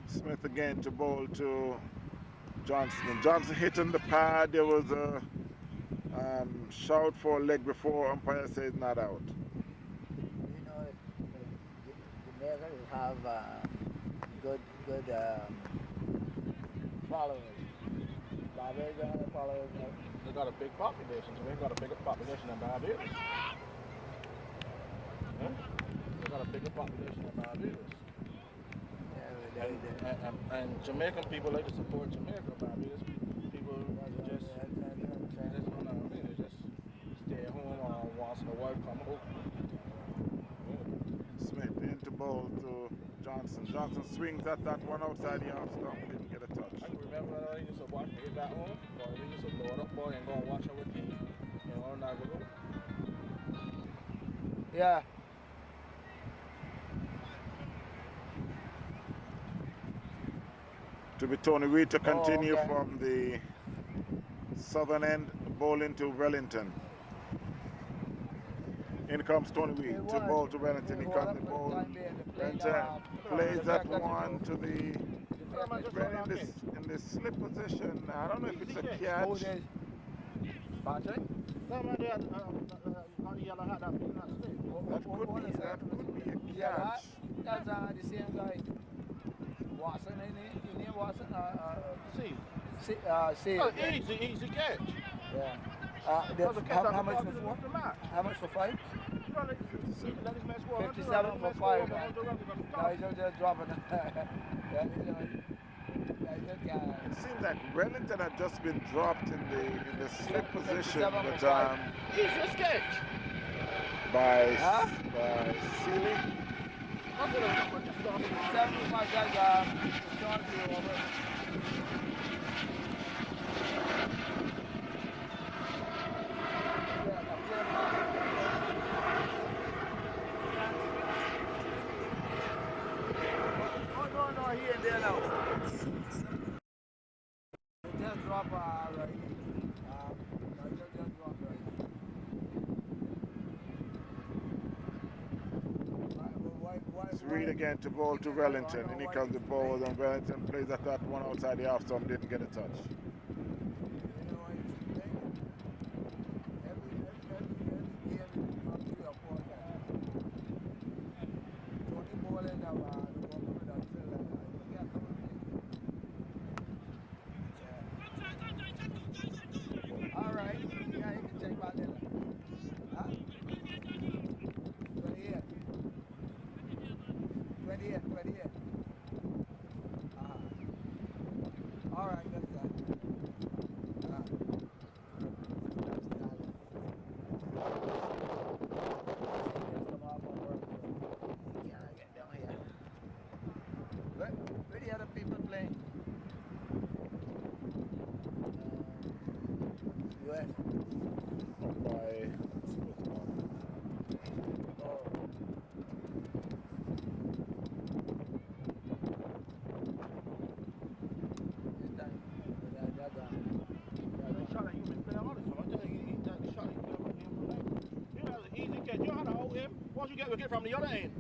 Smith again to bowl to Johnson. Johnson hitting the pad. There was a shout for a leg before. Umpire says not out. You know, the Americans have good followers. Barbados don't have followers. They got a big population. So they got a bigger population than Barbados. Huh? They got a bigger population than Barbados. And Jamaican people like to support Jamaica. Barbados people just don't know. I mean, they just stay at home or once in a while come home. Smith into bowl to Johnson. Johnson swings at that one outside the half stump. Didn't get a touch. I can remember when I used to watch it back home, or we used to load up boy and go and watch our team. You know, not go. Yeah. To be Tony Reid to continue from the southern end, bowling to Wellington. In comes Tony Reid to bowl to Wellington. He comes the ball. Wellington plays that one to the in this slip position. I don't know if it's a catch. That could be a catch. That's the same guy. Watson, in here, Watson? See. Oh, easy catch. Yeah. How much for 4? How much for 5? 57 for 5. No, he's just dropping it. It seems like Wellington had just been dropped in the slip position, but Easy catch. by Sealy. No, here and there now. Just drop right here. Just drop right here. Reid again to bowl to Wellington, and he comes the ball, and Wellington plays at that one outside the half stump, didn't get a touch. All right, that's that. suppose you get wicket from the other end.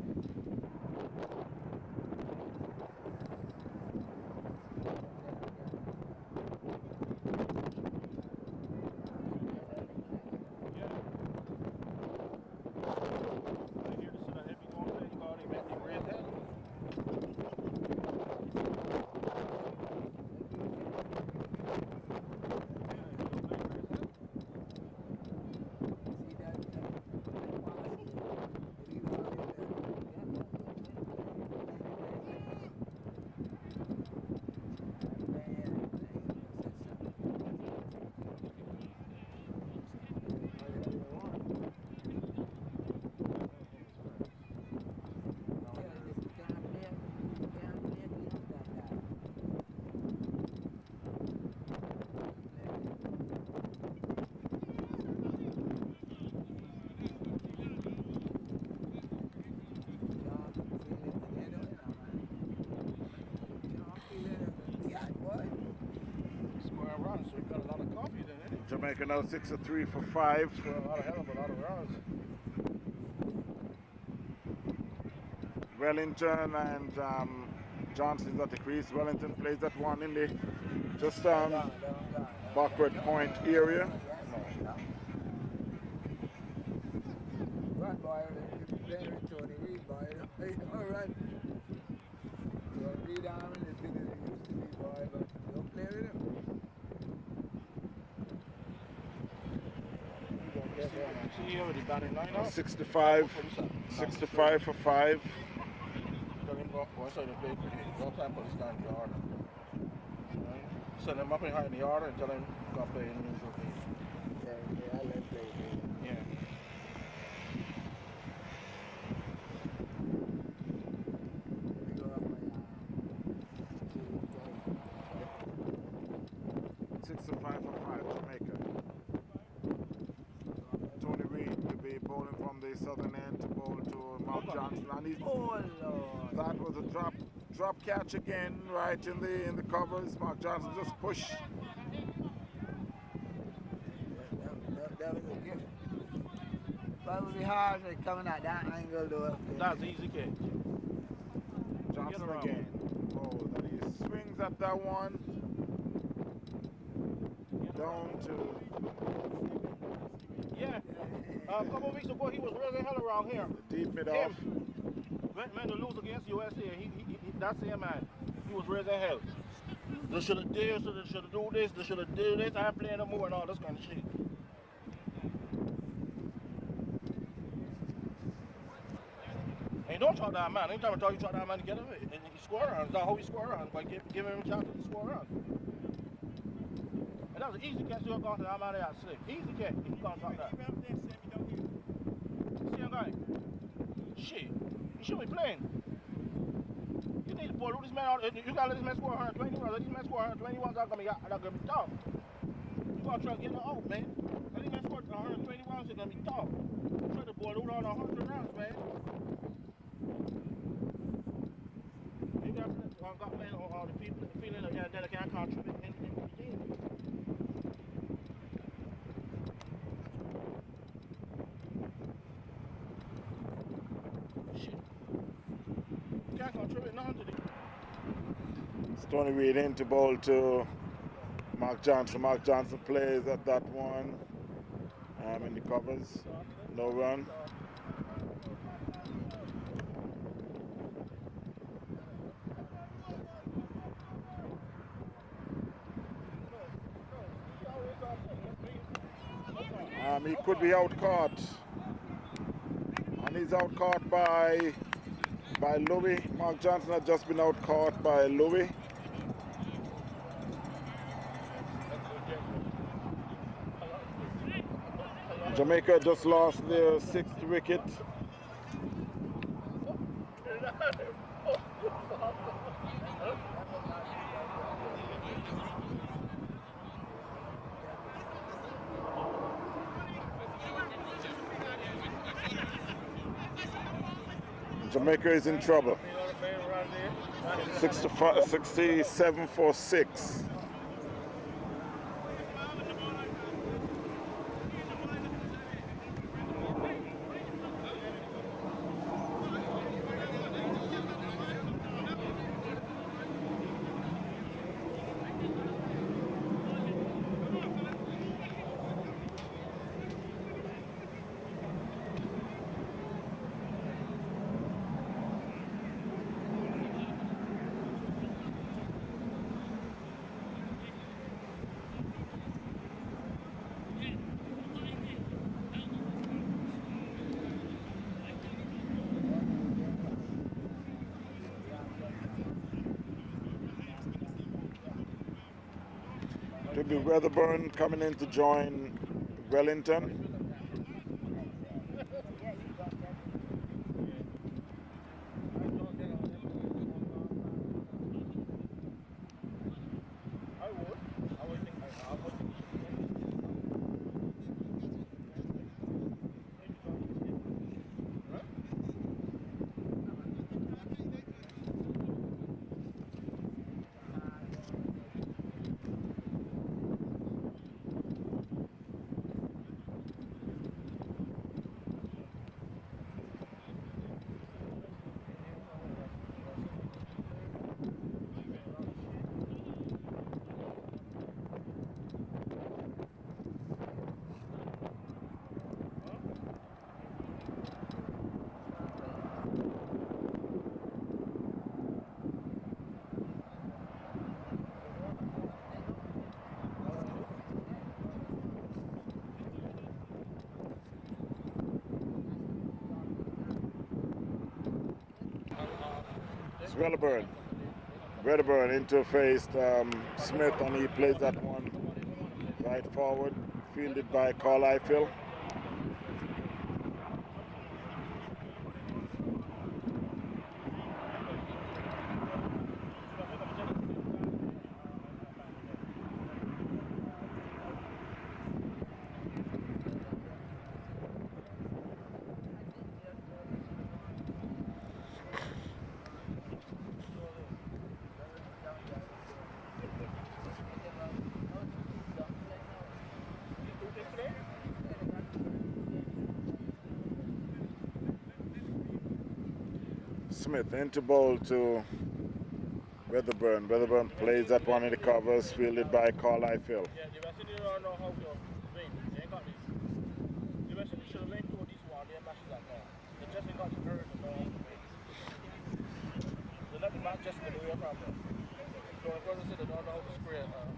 Jamaica now 6-3 for 5. A lot of hell of a lot of runs. Wellington and Johnson's at the crease. Wellington plays that one in the just backward point area. Right, boy. Tony Reed, boy. All right. Reed Arm is as big as it used to be, boy, but don't play with him. See here with the batting lineup. 65 for 5. One side they play, one time put this down in the order. Send them up in high in the order and tell them to go play in the neutral phase. Yeah, I let play. Yeah. We go up by 65 for 5, Jamaica. Tony Reed will be bowling from the southern end to bowl to Mark Johnson. And he's, Lord. that was a drop catch again, right in the covers. Mark Johnson just pushed. That was a gift. But it would be hard coming at that angle though. That's easy catch. Johnson again. Oh, that he swings at that one. Down to... Yeah. A couple of weeks ago, he was raising hell around here. Deep mid off. When to lose against USA, that same man, he was raising hell. They should have did this, they should have do this, they should have did this, I ain't playing no more and all this kind of shit. And don't talk that man. Anytime I talk, you talk that man to get him and he score runs. That's how he score runs, by giving him a chance to score runs. And that was an easy catch to go to that man there at slick. Easy catch, he can't talk that. See him guy? Shit, he should be playing. You need to pull this man out. You gotta let this man score 120 runs. Let this man score 120 runs, that's gonna be tough. You gotta try to get him out, man. Let this man score 120 runs, it's gonna be tough. Try to boil out on 100 runs, man. Maybe after that, got playing on the feeling that they can't contribute in the game. Shit. Can't contribute nothing to the Tony Reed in to bowl to Mark Johnson. Mark Johnson plays at that one. In the covers. No run. He could be out caught. And he's out caught by Louis. Mark Johnson has just been out caught by Louis. Jamaica just lost their 6th wicket. Jamaica is in trouble. 67 for 6. Should be Weatherburn coming in to join Wellington. It's Wedderburn interfaced Smith, and he plays that one right forward, fielded by Carlisle Phil. Smith into bowl to Weatherburn. Weatherburn plays that one in the covers, fielded by Carlisle Phil. Yeah, the rest of you don't know how to win. They ain't got this. The rest of you should have went through this one, they matched that now. They just ain't got the courage to know how to win. They let the man just get away from them. So the brother said they don't know how to square up.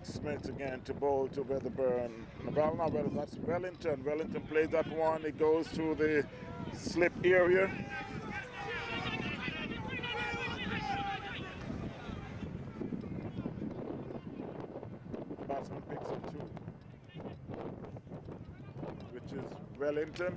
Smith again to bowl to Weatherburn. Well, not Weatherburn, that's Wellington. Wellington plays that one. It goes to the slip area. Batsman picks up two, which is Wellington.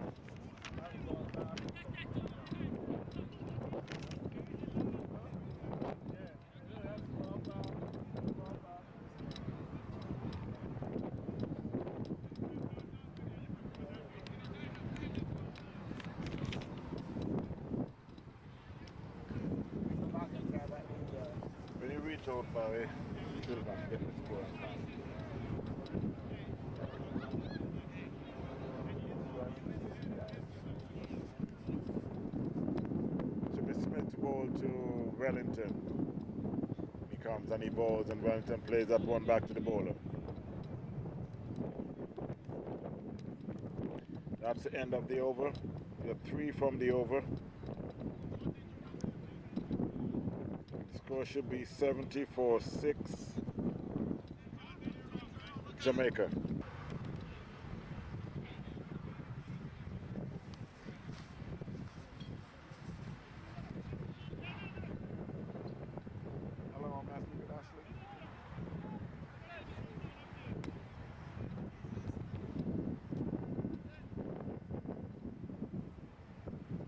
When you reach out for it, you still not get the score. Should be Smith ball to Wellington. He comes and he bowls, and Wellington plays that one back to the bowler. That's the end of the over. We have 3 from the over. Score should be 74-6 Jamaica. Hello, I'm asking you, Ashley.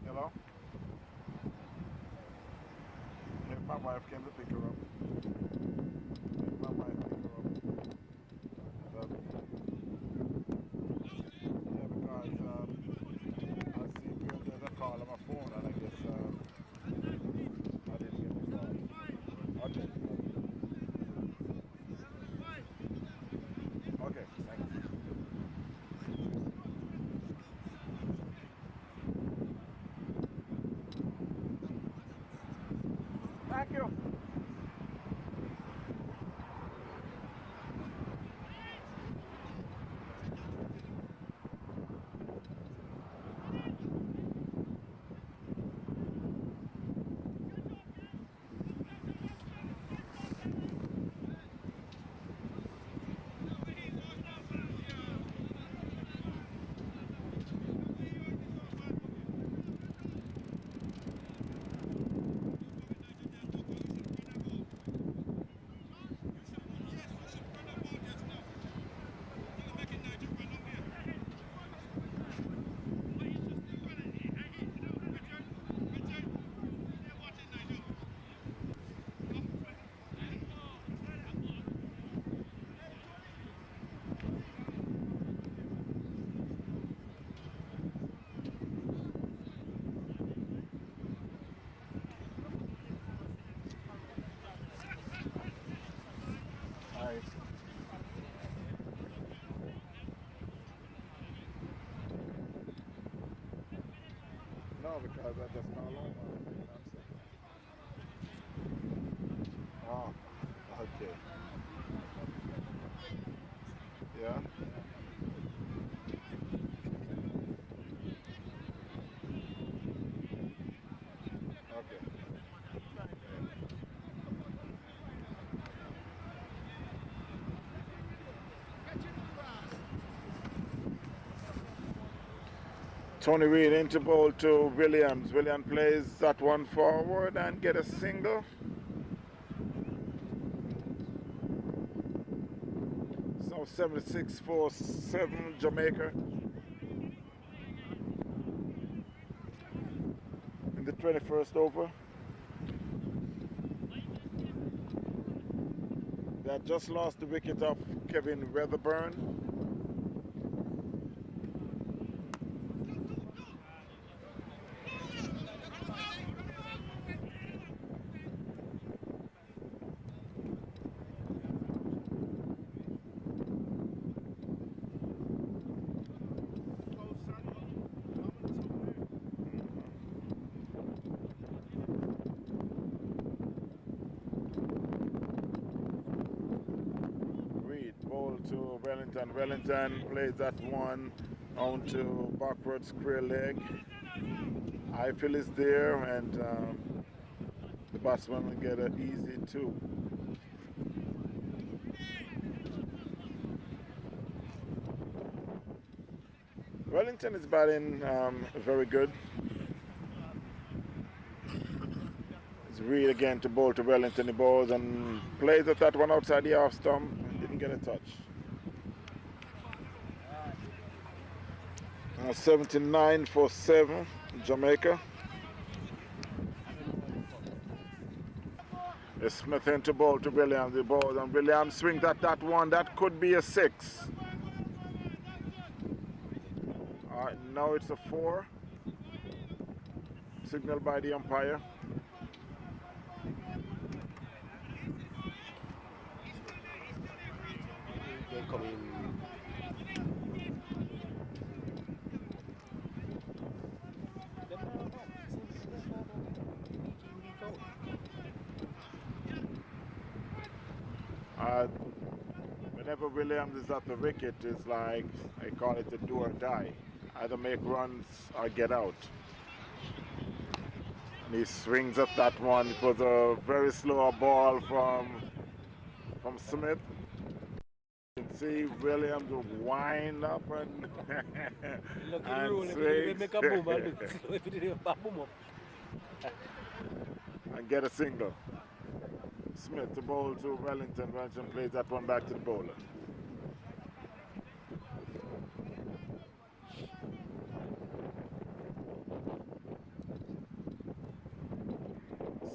Hello? If my wife came to pick her up. If my wife pick her up. But, yeah, because I see there's a call on my phone, and I guess I didn't get the call. Okay. Okay, thank you. Thank you. No, because I just call over. Oh, okay. Yeah. Okay. Tony Reed into ball to Williams. Williams plays that one forward and get a single. So 76-47 Jamaica in the 21st over. They had just lost the wicket of Kevin Weatherburn. Ball to Wellington. Wellington plays that one onto backward square leg. Eiffel is there, and the batsman will get an easy two. Wellington is batting very good. It's Reed again to bowl to Wellington. He bowls and plays at that one outside the off stump. Didn't get a touch. 79-7 Jamaica. It's Smith into ball to Williams. The ball and Williams swings at that one. That could be a 6. All right, now it's a 4. Signaled by the umpire. They come in. Whenever Williams is at the wicket, it's like, I call it a do or die. Either make runs or get out. And he swings at that one. It was a very slow ball from Smith. You can see Williams will wind up and, and swing and get a single. Smith to bowl to Wellington. Wellington plays that one back to the bowler.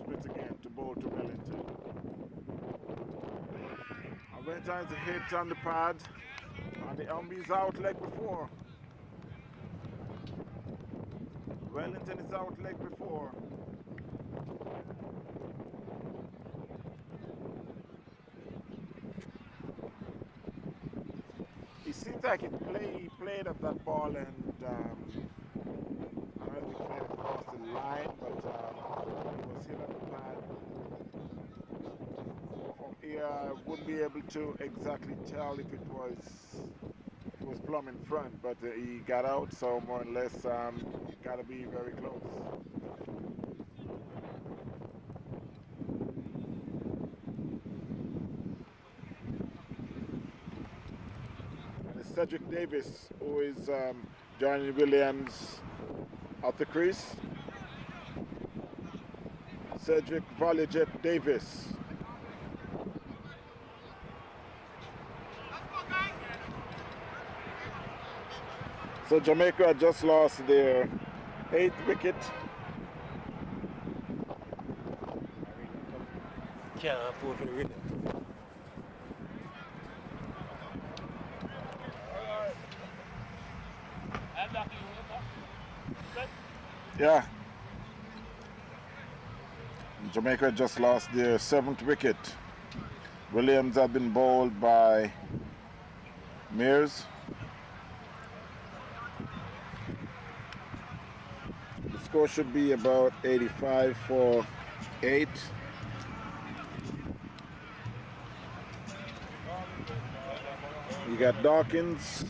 Smith again to bowl to Wellington. Wellington's a hit on the pad, and the Umbi's out leg before. Wellington is out leg before. It seems like he played at that ball, and I don't know if he played across the line, but he was hit on the pad. From here, I wouldn't be able to exactly tell if it was plumb in front, but he got out, so more or less you gotta be very close. Cedric Davis, who is joining Williams at the crease. Cedric Volleyjet Davis. So Jamaica just lost their 8th wicket. Can't afford for the winner. Yeah. Jamaica just lost their 7th wicket. Williams had been bowled by Mears. score should be about 85 for 8. You got Dawkins.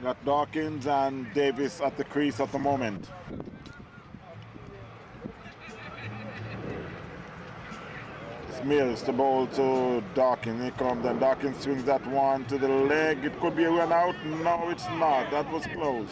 Got Dawkins and Davis at the crease at the moment. It's Mills to bowl to Dawkins. Here comes, then Dawkins swings that one to the leg. It could be a run out. No, it's not. That was closed.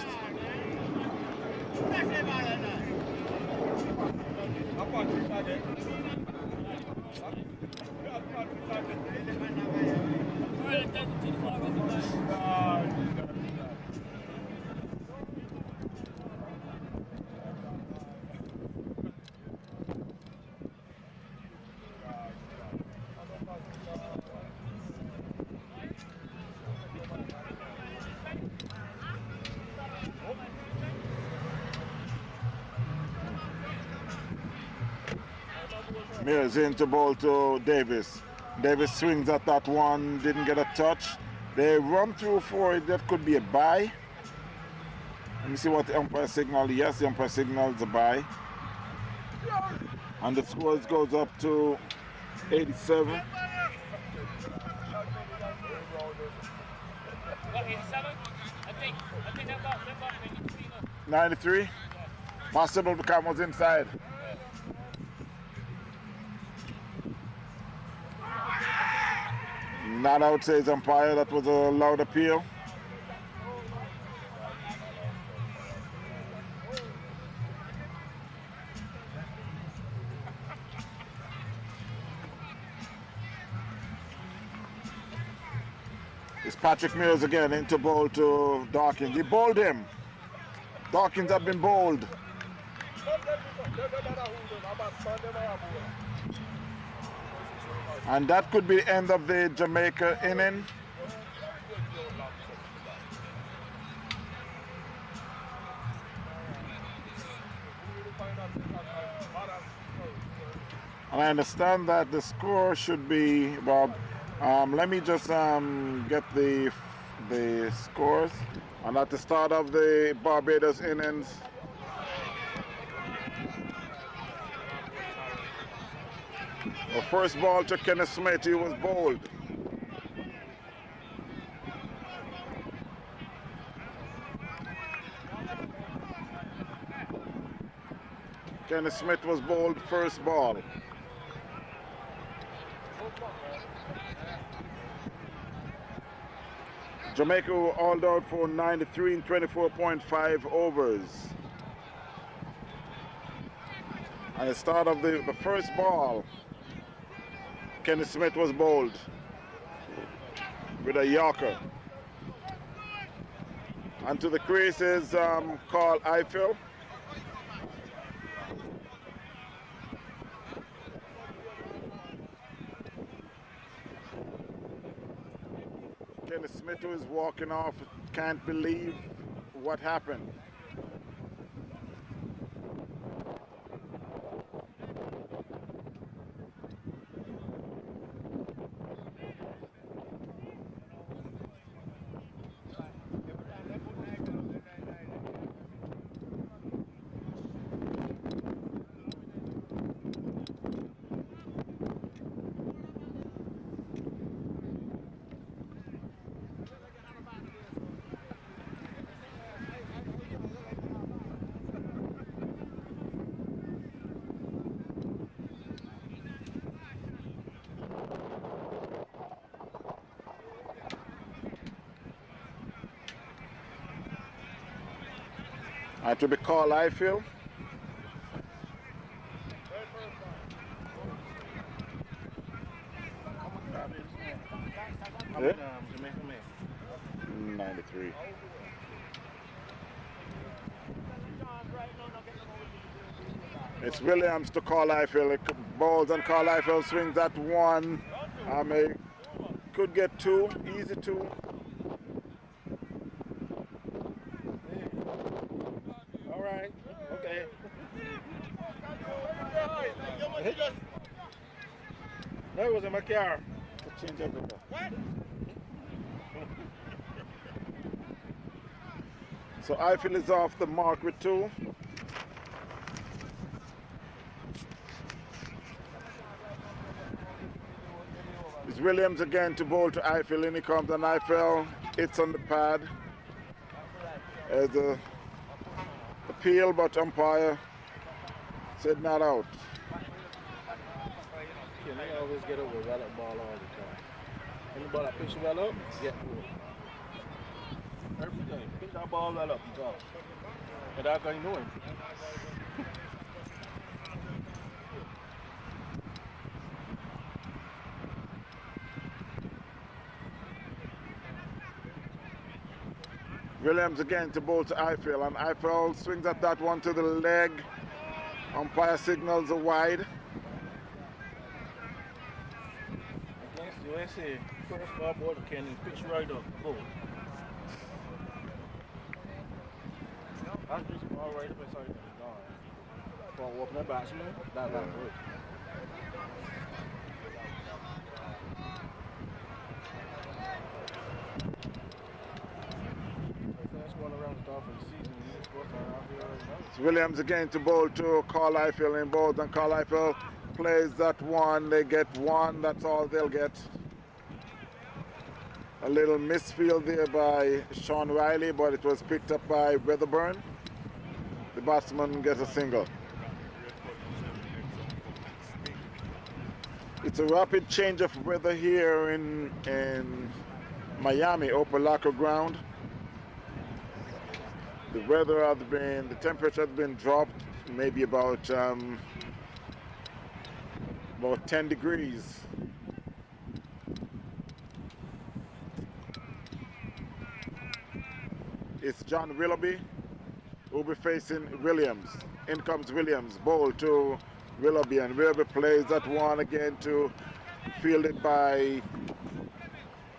Mills into ball to Davis. Davis swings at that one, didn't get a touch. They run through for it. That could be a bye. Let me see what the umpire signal. Yes, the umpire signals a bye. And the score goes up to 87. 93. Possible because was inside. Not out, says umpire. That was a loud appeal. It's Patrick Mills again into bowl to Dawkins. He bowled him. Dawkins had been bowled. And that could be the end of the Jamaica inning. And I understand that the score should be, Bob. Let me just get the scores. And at the start of the Barbados innings, the first ball to Kenneth Smith, he was bowled. Kenneth Smith was bowled first ball. Jamaica were all out for 93 and 24.5 overs. At the start of the first ball, Kenneth Smith was bowled with a Yorker. And to the crease is Carl Eiffel. Kenneth Smith, who is walking off, can't believe what happened. To be called, I feel. Yeah? 93. It's Williams to Carl Eiffel. Balls and Carl Eiffel swings that one. Could get two, easy two. Okay. No, it was in my car. To change everything. What? So Eiffel is off the mark with 2. It's Williams again to bowl to Eiffel. In he comes, and Eiffel hits on the pad. As a appeal, but umpire said not out. Yeah, they always get over well up ball all the time. Any ball I pitch well up, get good. Every day, pitch that ball well up, you go. And that's how you know it. Williams again to bowl to Eiffel, and Eiffel swings at that one to the leg. Umpire signals a wide. Against the USA, first ball ball can pitch right up, go. That's just ball right up inside the gone. For walking that batsman, that's not good. It's Williams again to bowl to Carl Eiffel in both, and Carl Eiffel plays that one. They get 1, that's all they'll get. A little misfield there by Sean Riley, but it was picked up by Weatherburn. The batsman gets a single. It's a rapid change of weather here in Miami, Opa-Locka ground. The weather has been, the temperature has been dropped maybe about 10 degrees. It's John Willoughby who will be facing Williams. In comes Williams, bowl to Willoughby, and Willoughby plays that one again to fielded by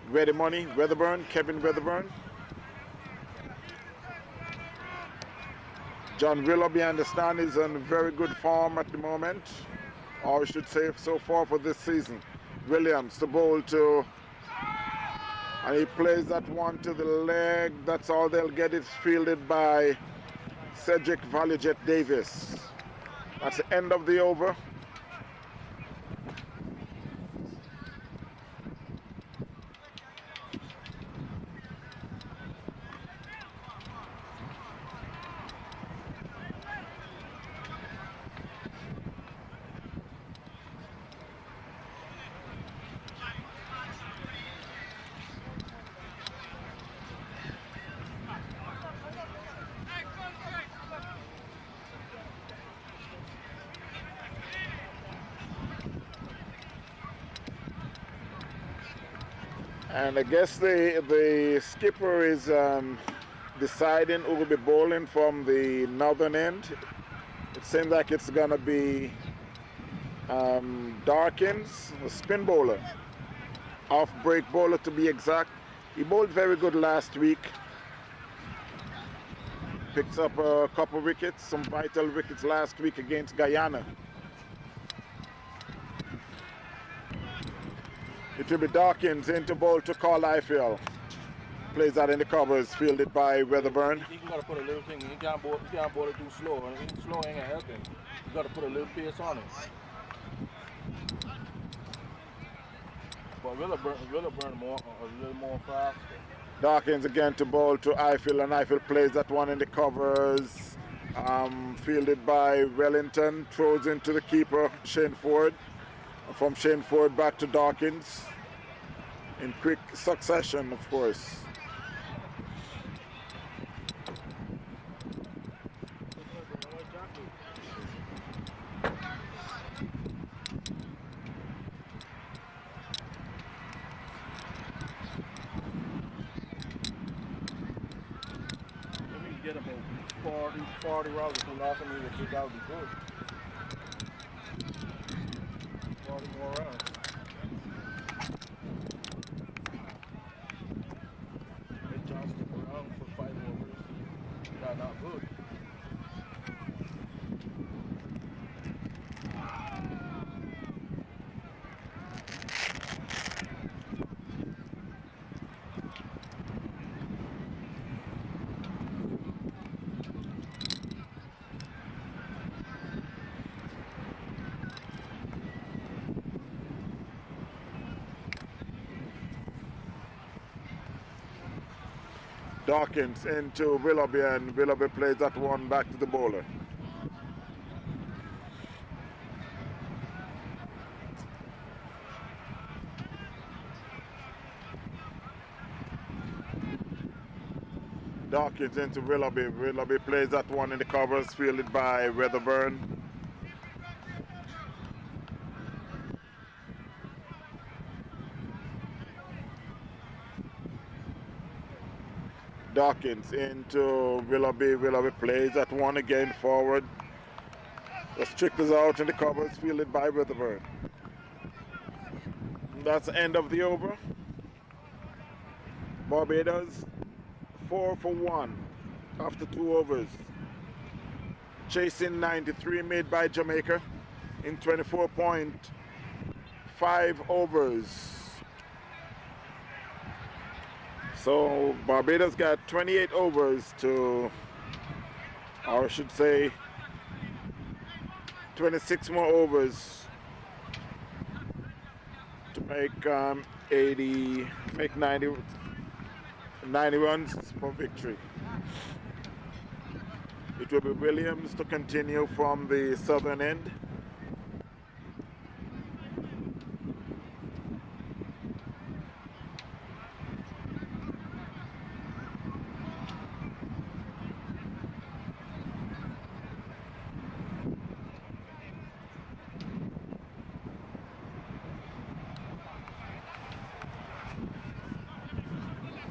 Ready Money, Weatherburn, Kevin Weatherburn. John Willoughby, I understand, is in very good form at the moment, or I should say so far for this season. Williams to bowl to, and he plays that one to the leg. That's all they'll get. It's fielded by Cedric Valijet Davis. That's the end of the over. And I guess the skipper is deciding who will be bowling from the northern end. It seems like it's going to be Darkins, a spin bowler, off-break bowler to be exact. He bowled very good last week. Picked up a couple wickets, some vital wickets last week against Guyana. It will be Dawkins into bowl to Carl Eiffel. Plays that in the covers, fielded by Weatherburn. You got to put a little thing, you can't bowl it too slow. And slow ain't gonna help him. You got to put a little pace on it. But Weatherburn more, a little more faster. Dawkins again to bowl to Eiffel, and Eiffel plays that one in the covers. Fielded by Wellington, throws into the keeper, Shane Ford. From Shane Ford back to Dawkins in quick succession, of course. Maybe you get about 40 rounds to last time we would kick out before. 40 more rounds. Let John stick around for 5 overs. That's not good. Dawkins into Willoughby, and Willoughby plays that one back to the bowler. Dawkins into Willoughby. Willoughby plays that one in the covers, fielded by Weatherburn. Dawkins into Willoughby. Willoughby plays that one again forward. The strict is out in the covers, fielded by Weatherburn. That's the end of the over. Barbados 4 for 1 after 2 overs. Chasing 93 made by Jamaica in 24.5 overs. So Barbados got 28 overs to, or I should say 26 more overs to make 90 runs for victory. It will be Williams to continue from the southern end.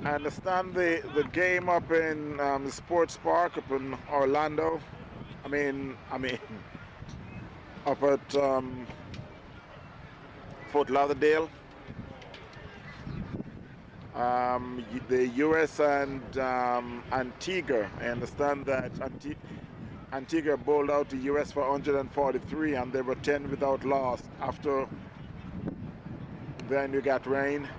I understand the game up in the sports park up in Orlando. I mean up at Fort Lauderdale. The U.S. and Antigua. I understand that Antigua bowled out the U.S. for 143, and they were 10 without loss. After then, you got rain.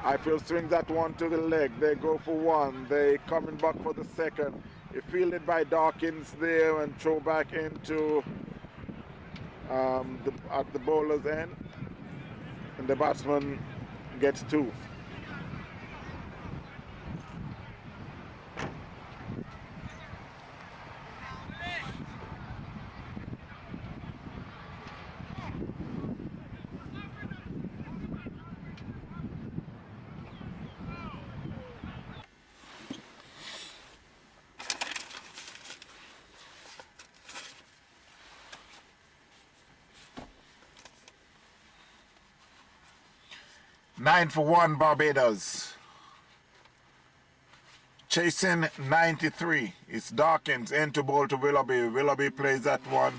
Highfield swings that one to the leg. They go for one. They coming back for the second. It's fielded by Dawkins there and throw back into at the bowler's end. And the batsman gets 2. Nine for 1 Barbados. Chasing 93. It's Dawkins into bowl to Willoughby. Willoughby plays that one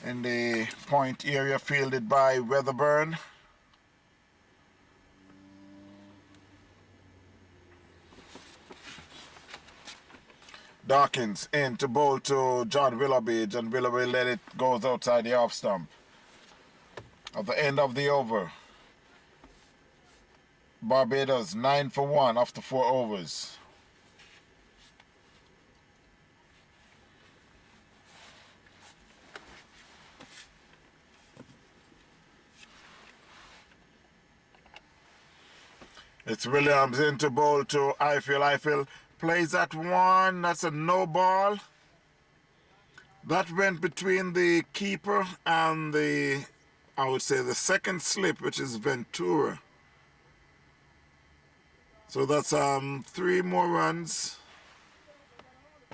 in the point area, fielded by Weatherburn. Dawkins into bowl to John Willoughby. John Willoughby let it goes outside the off stump. At the end of the over, Barbados 9 for 1 after 4 overs. It's Williams into bowl to Highfield. Highfield plays that one. That's a no ball. That went between the keeper and the, I would say, the second slip, which is Ventura. So that's 3 more runs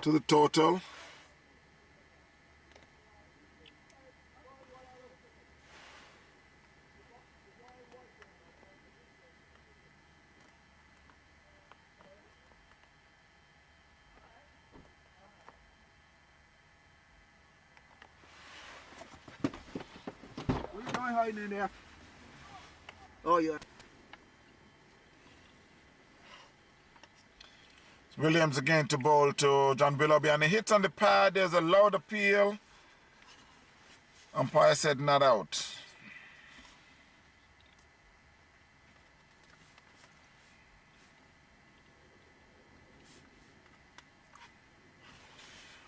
to the total. What are you doing hiding in there? Oh, yeah. Williams again to bowl to John Willoughby, and he hits on the pad. There's a loud appeal. Umpire said not out.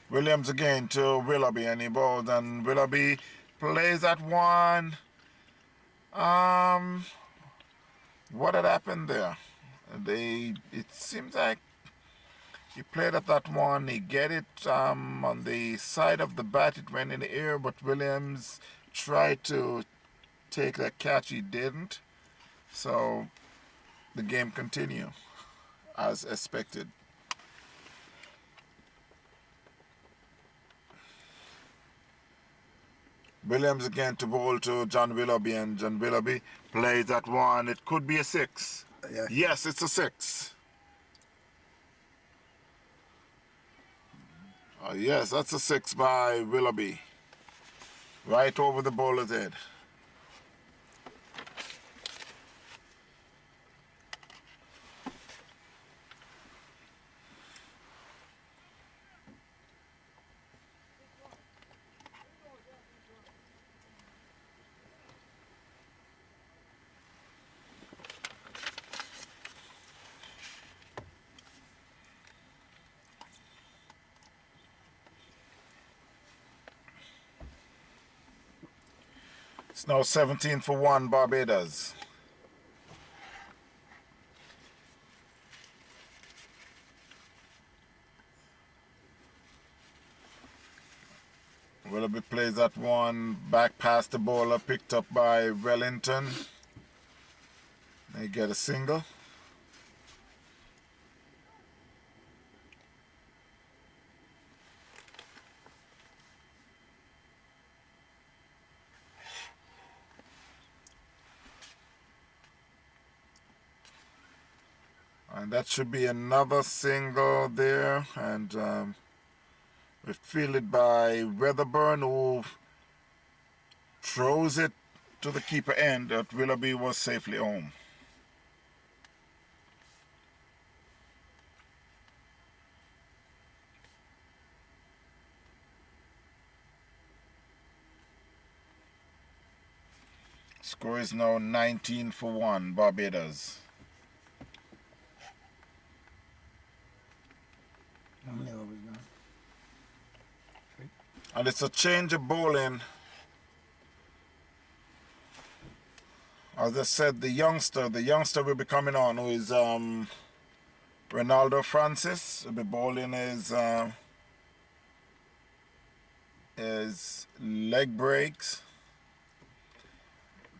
Williams again to Willoughby, and he bowls, and Willoughby plays that one. What had happened there? It seems like he played at that one. He get it on the side of the bat. It went in the air, but Williams tried to take that catch. He didn't. So the game continued as expected. Williams again to bowl to John Willoughby, and John Willoughby plays that one. It could be a 6. Yeah. Yes, it's a 6. Yes, that's a 6 by Willoughby. Right over the bowler's head. It's now 17-1 Barbados. Willoughby plays that one back past the bowler, picked up by Wellington. They get a single. And that should be another single there. And it's fielded by Weatherburn, who throws it to the keeper end, but Willoughby was safely home. Score is now 19-1 Barbados. And it's a change of bowling. As I said, the youngster will be coming on, who is Ronaldo Francis. Will be bowling his leg breaks.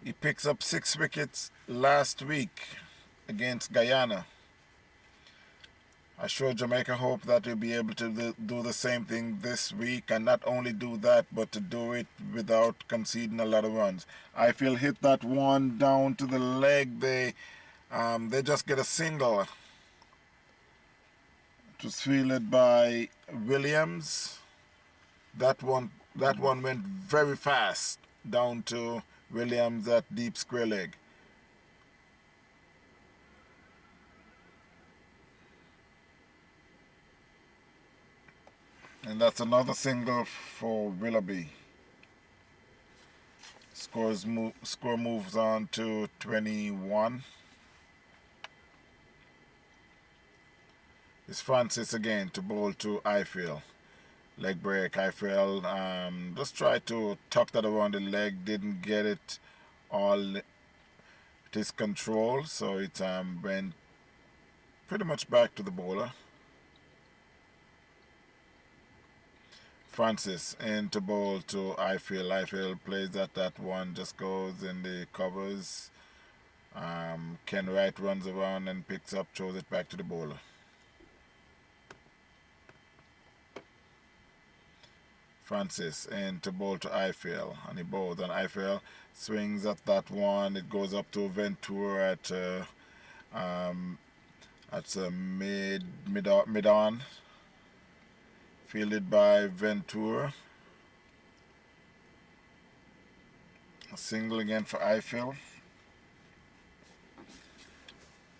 He picks up 6 wickets last week against Guyana. I sure Jamaica hope that we'll be able to do the same thing this week, and not only do that, but to do it without conceding a lot of runs. I feel hit that one down to the leg. They just get a single. It was fielded by Williams. That one went very fast down to Williams at deep square leg. And that's another single for Willoughby. Score moves on to 21. It's Francis again to bowl to Ifield. Leg break. Ifield just tried to tuck that around the leg, didn't get it all to his control, so it went pretty much back to the bowler. Francis in to bowl to Ifield. Ifield plays that one, just goes in the covers. Ken Wright runs around and picks up, throws it back to the bowler. Francis in to bowl to Ifield, and he bowls, and Ifield swings at that one. It goes up to Ventura at mid-on. Fielded by Ventura. A single again for Ifield.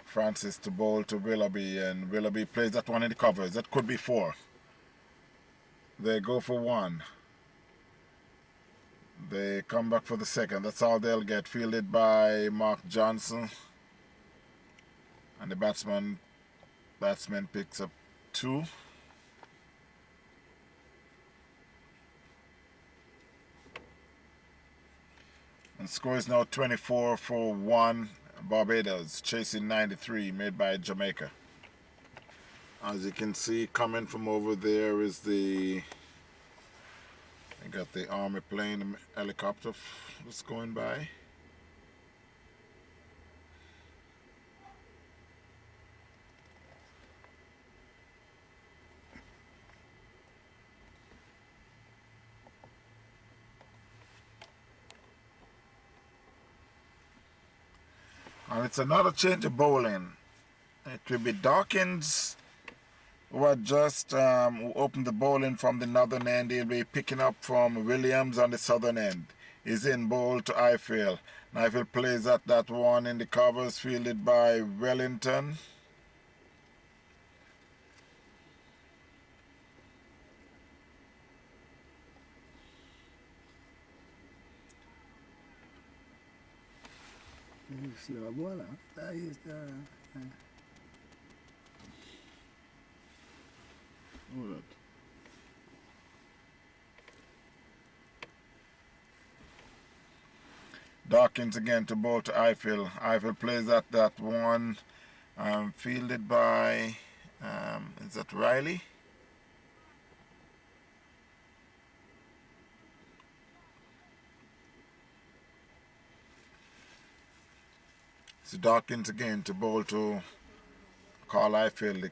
Francis to bowl to Willoughby, and Willoughby plays that one in the covers. That could be 4. They go for 1. They come back for the second. That's all they'll get. Fielded by Mark Johnson. And the batsman picks up 2. And score is now 24-1 Barbados, chasing 93, made by Jamaica. As you can see, coming from over there is I got the army plane, helicopter that's going by. And it's another change of bowling. It will be Dawkins who had just who opened the bowling from the northern end. He'll be picking up from Williams on the southern end. He's in bowl to Eiffel. Eiffel plays at that one in the covers, fielded by Wellington. Slow bola. That is the. Hold it. Dawkins again to bowl to Eiffel. Eiffel plays at that one, fielded by, is that Riley? So Dawkins again to bowl to Carl Eiffel. He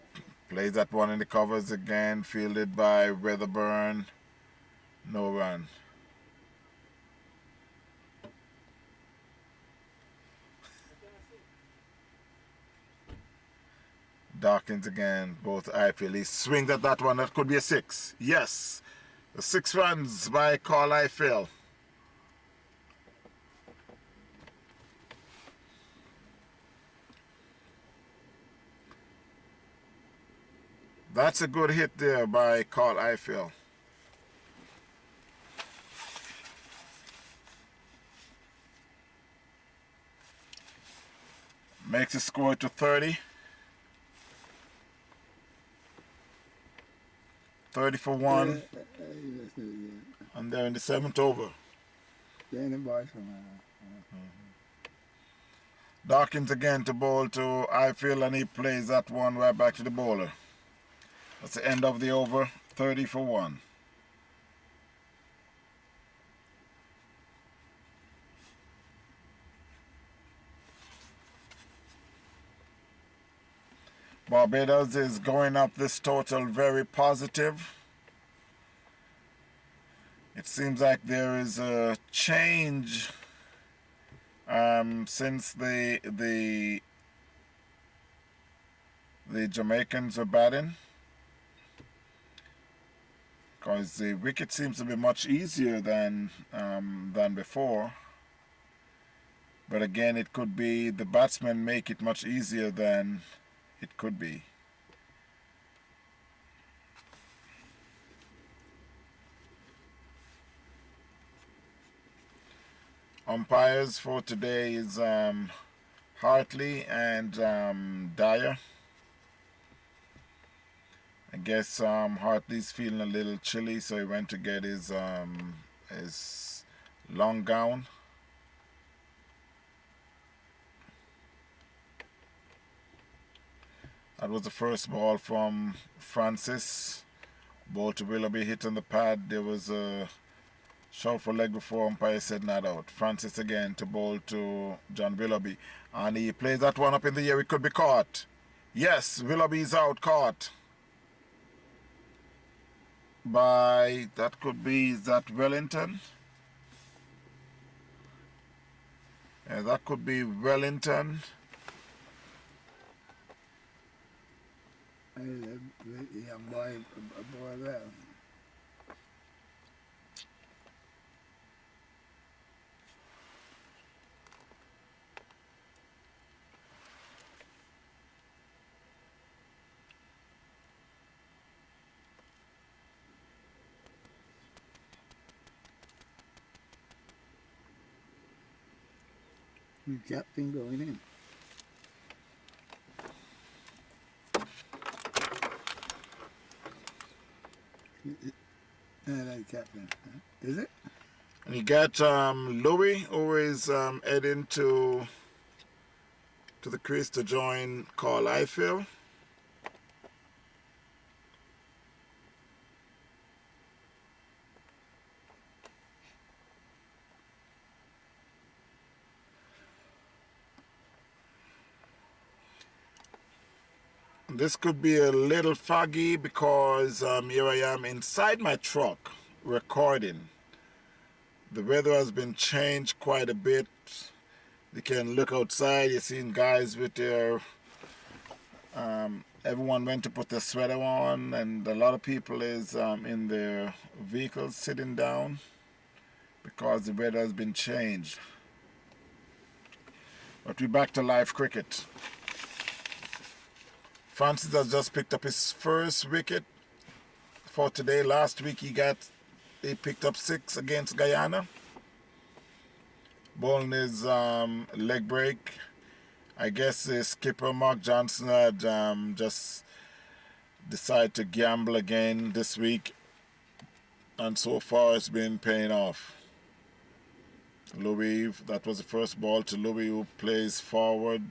plays that one in the covers again, fielded by Weatherburn. No run. Dawkins again, both Eiffel. He swings at that one. That could be a 6. Yes. 6 runs by Carl Eiffel. That's a good hit there by Carl Eiffel. Makes the score to 30. 30 for 1. And they're in the 7th over. Dawkins again to bowl to Eiffel, and he plays that one right back to the bowler. That's the end of the over, 30 for 1. Barbados is going up this total very positive. It seems like there is a change since the Jamaicans are batting, because the wicket seems to be much easier than before. But again, it could be the batsmen make it much easier than it could be. Umpires for today is Hartley and Dyer. I guess Hartley's feeling a little chilly, so he went to get his long gown. That was the first ball from Francis. Ball to Willoughby, hit on the pad. There was a shot for leg before umpire said not out. Francis again to bowl to John Willoughby. And he plays that one up in the air. It could be caught. Yes, Willoughby's out, caught by, that could be, is that Wellington? Yeah, that could be Wellington. The captain going in. That captain, huh? Is it? And you got Louis, who is heading to to the crease to join Carl Eiffel. This could be a little foggy because here I am inside my truck recording. The weather has been changed quite a bit. You can look outside, you're seeing guys with their, everyone went to put their sweater on, and a lot of people is in their vehicles sitting down because the weather has been changed. But we're back to live cricket. Francis has just picked up his first wicket for today. Last week he picked up 6 against Guyana. Bowling his leg break. I guess the skipper Mark Johnson had just decided to gamble again this week, and so far it's been paying off. Louis, that was the first ball to Louis, who plays forward.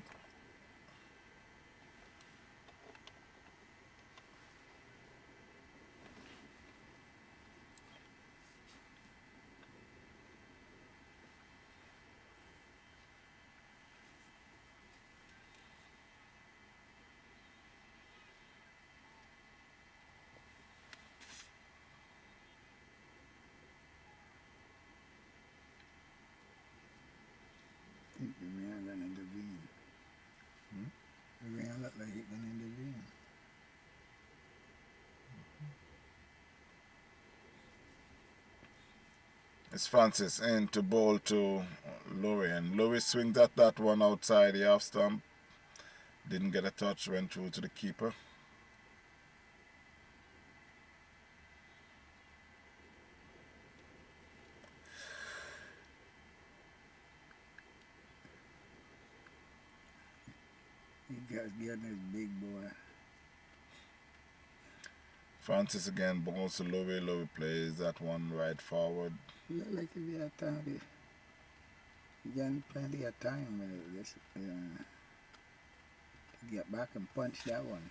The rain gonna intervene. The rain look like it gonna intervene. It's Francis in to bowl to Louis, and Louis swings at that one outside the off stump. Didn't get a touch, went through to the keeper. He got getting his big boy. Francis again bowls to Louis. Louis plays that one right forward. Look like if he had time, he got plenty of time to get back and punch that one.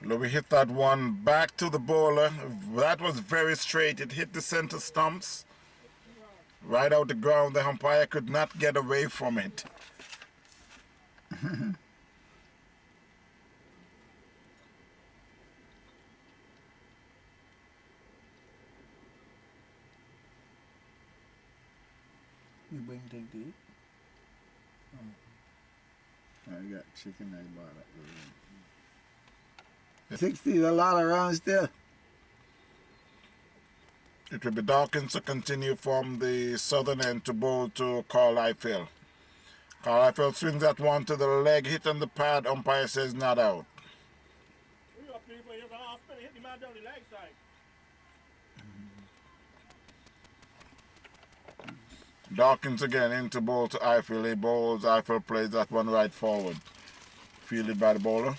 Louis hit that one back to the bowler. That was very straight. It hit the center stumps. Right out the ground. The umpire could not get away from it. You bring things to eat? Oh. I got chicken I bought up there. 60 is a lot of rounds still. It will be Dawkins to continue from the southern end to bowl to Carl Eiffel. Carl Eiffel swings that one to the leg, hit on the pad. Umpire says not out. Dawkins again into bowl to Eiffel. He bowls. Eiffel plays that one right forward. Fielded by the bowler.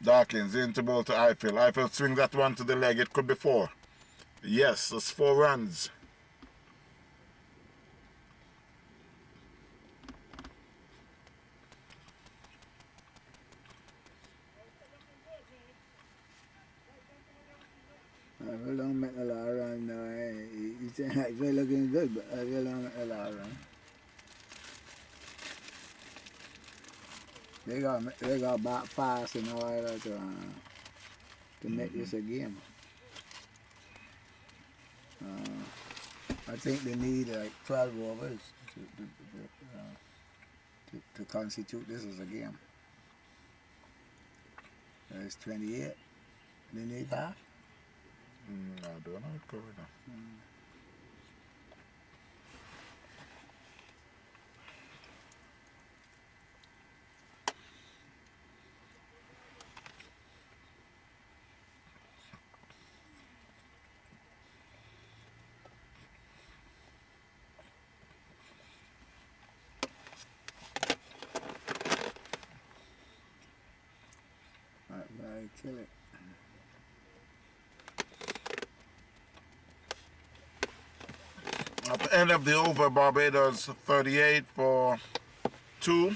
Dawkins into bowl to Eiffel. Eiffel swings that one to the leg. It could be 4. Yes, it's 4 runs. Eiffel don't make a lot of runs now. He's looking good, but Eiffel don't make a lot of runs. They got back fast in order to make this a game. I think they need like 12 overs to constitute this as a game. It's 28. They need half. I don't know what's going on. I kill it. At the end of the over, Barbados 38 for 2.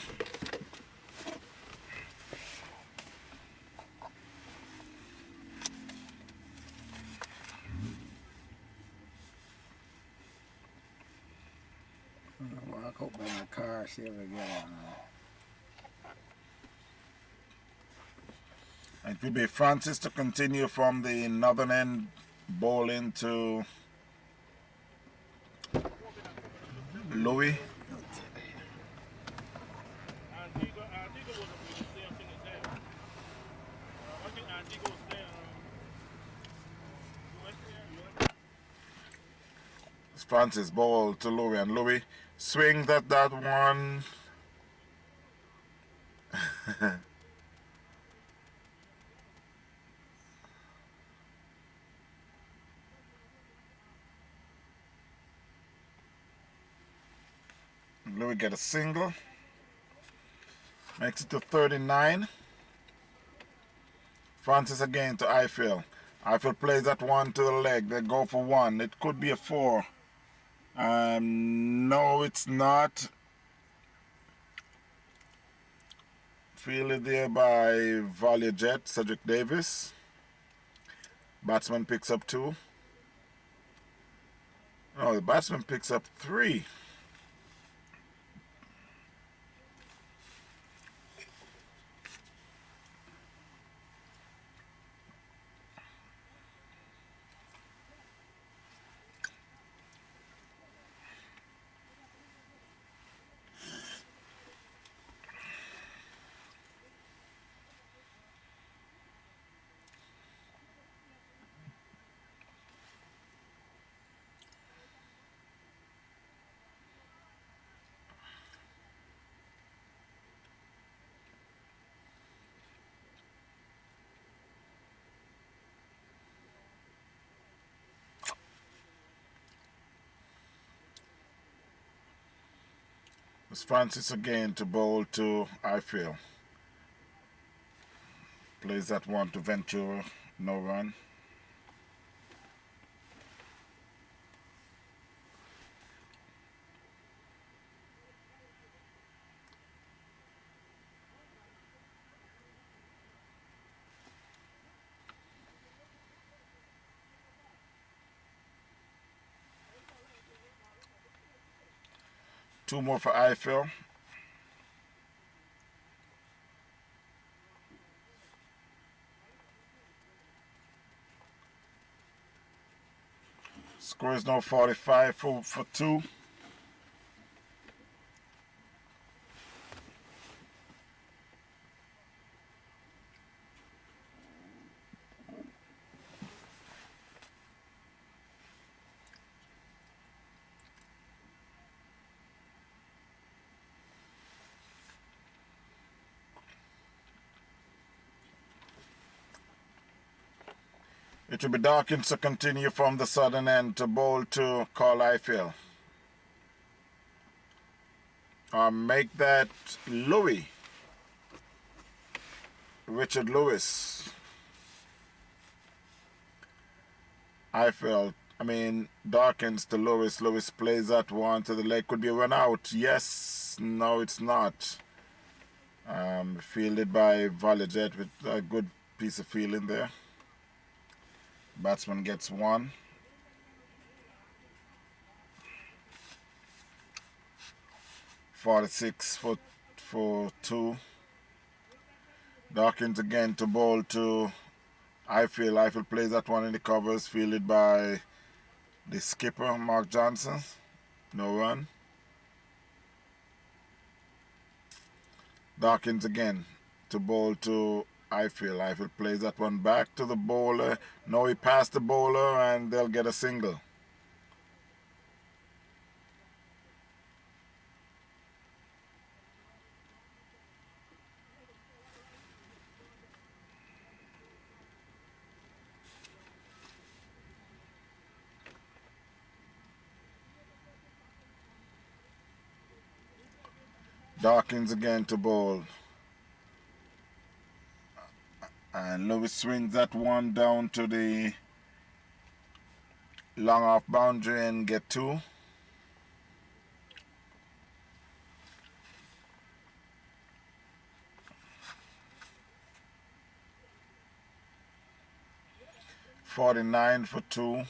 Walk up in the car, see if I get it. It will be Francis to continue from the northern end, bowling to Louis. Antigua was the same thing as that. I think Antigua was there. Francis bowl to Louis, and Louis swings at that one. Louis get a single. Makes it to 39. Francis again to Eiffel. Eiffel plays that one to the leg. They go for 1. It could be a 4. No, it's not. Fielded there by Value Jet, Cedric Davis. Batsman picks up 2. No, the batsman picks up 3. It's Francis again to bowl to Eiffel. Plays that one to Ventura, no run. Two more for Eiffel. Score is now 45 for 2. It will be Dawkins to continue from the southern end to bowl to Carl Eiffel. Make that Louis. Richard Lewis. Dawkins to Lewis. Lewis plays that one to the leg. Could be a run out. Yes. No, it's not. Fielded by Valajet with a good piece of fielding there. Batsman gets 1. .46 for 2. Dawkins again to bowl to Eiffel. Eiffel plays that one in the covers, fielded by the skipper, Mark Johnson. No run. Dawkins again to bowl to Eiffel. Eiffel plays that one back to the bowler. No, he passed the bowler and they'll get a single. Dawkins again to bowl. And Louis swings that one down to the long off boundary and get 2. $49 for 2.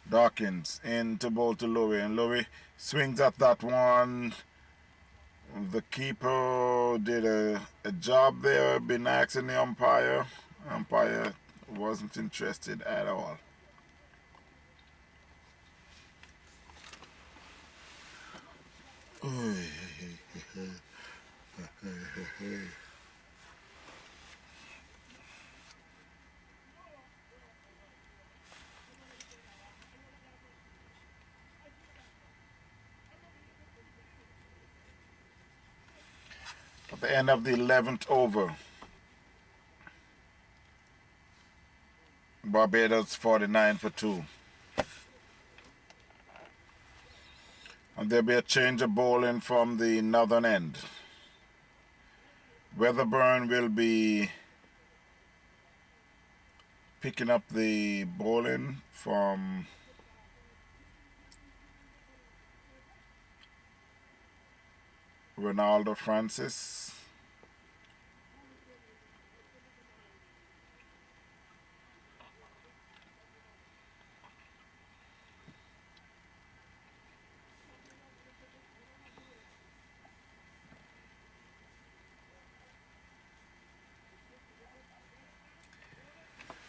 Dawkins into ball to Louis, and Louis swings at that one. The keeper did a job there, been asking the umpire. Umpire wasn't interested at all. At the end of the 11th over, Barbados 49 for 2. And there'll be a change of bowling from the northern end. Weatherburn will be picking up the bowling from Ronaldo Francis.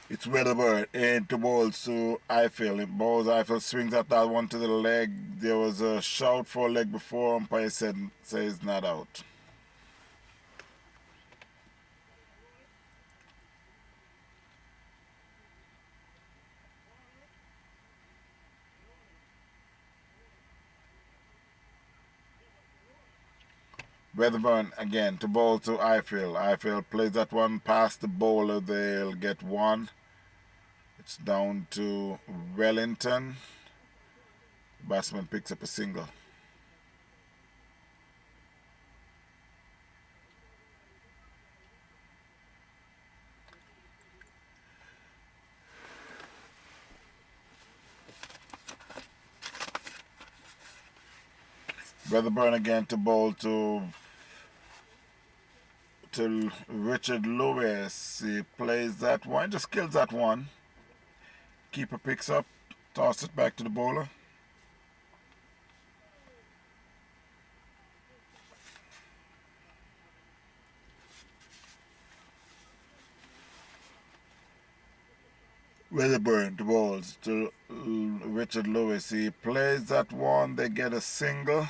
It's Weatherburn into balls to Eiffel. Balls Eiffel swings at that one to the leg. There was a shout for a leg before. Umpire says not out. Weatherburn again to ball to Eiffel. Eiffel plays that one past the bowler. They'll get 1. It's down to Wellington. Batsman picks up a single. Weatherburn again to bowl to Richard Lewis. He plays that one, just kills that one. Keeper picks up, tosses it back to the bowler. Weatherburn to balls to Richard Lewis. He plays that one. They get a single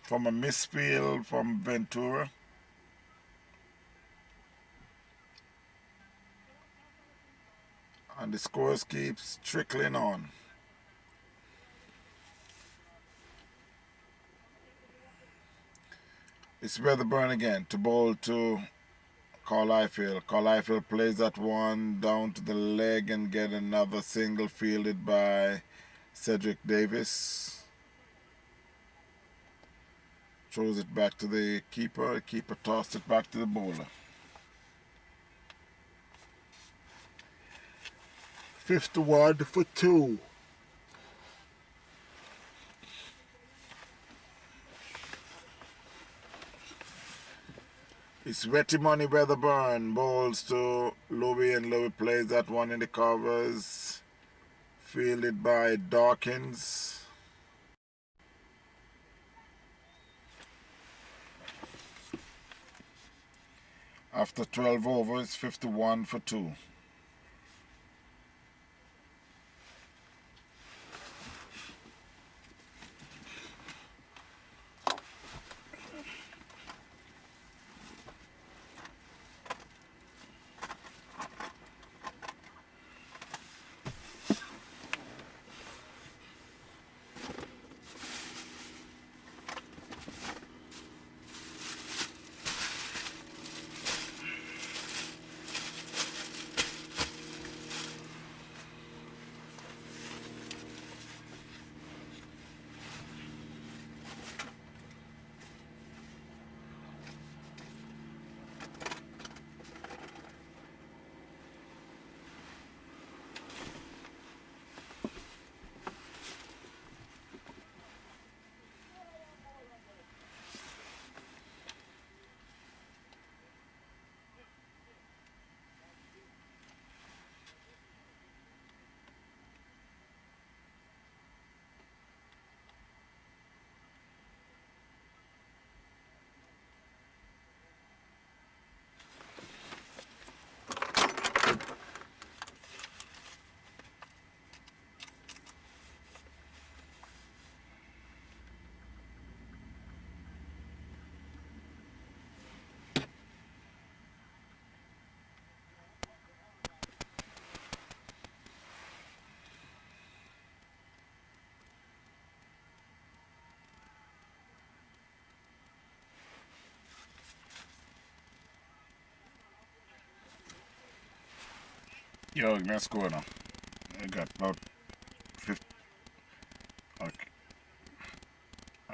from a misfield from Ventura. And the scores keeps trickling on. It's Weatherburn again to bowl to Carl Eiffel. Carl Eiffel plays that one down to the leg and get another single fielded by Cedric Davis. Throws it back to the keeper. The keeper tossed it back to the bowler. 51 for 2. It's Wetty Money Weatherburn. Bowls to Louis, and Louis plays that one in the covers. Fielded by Dawkins. After 12 overs, 51 for 2. Yo, let's score now. I got about 50. Okay.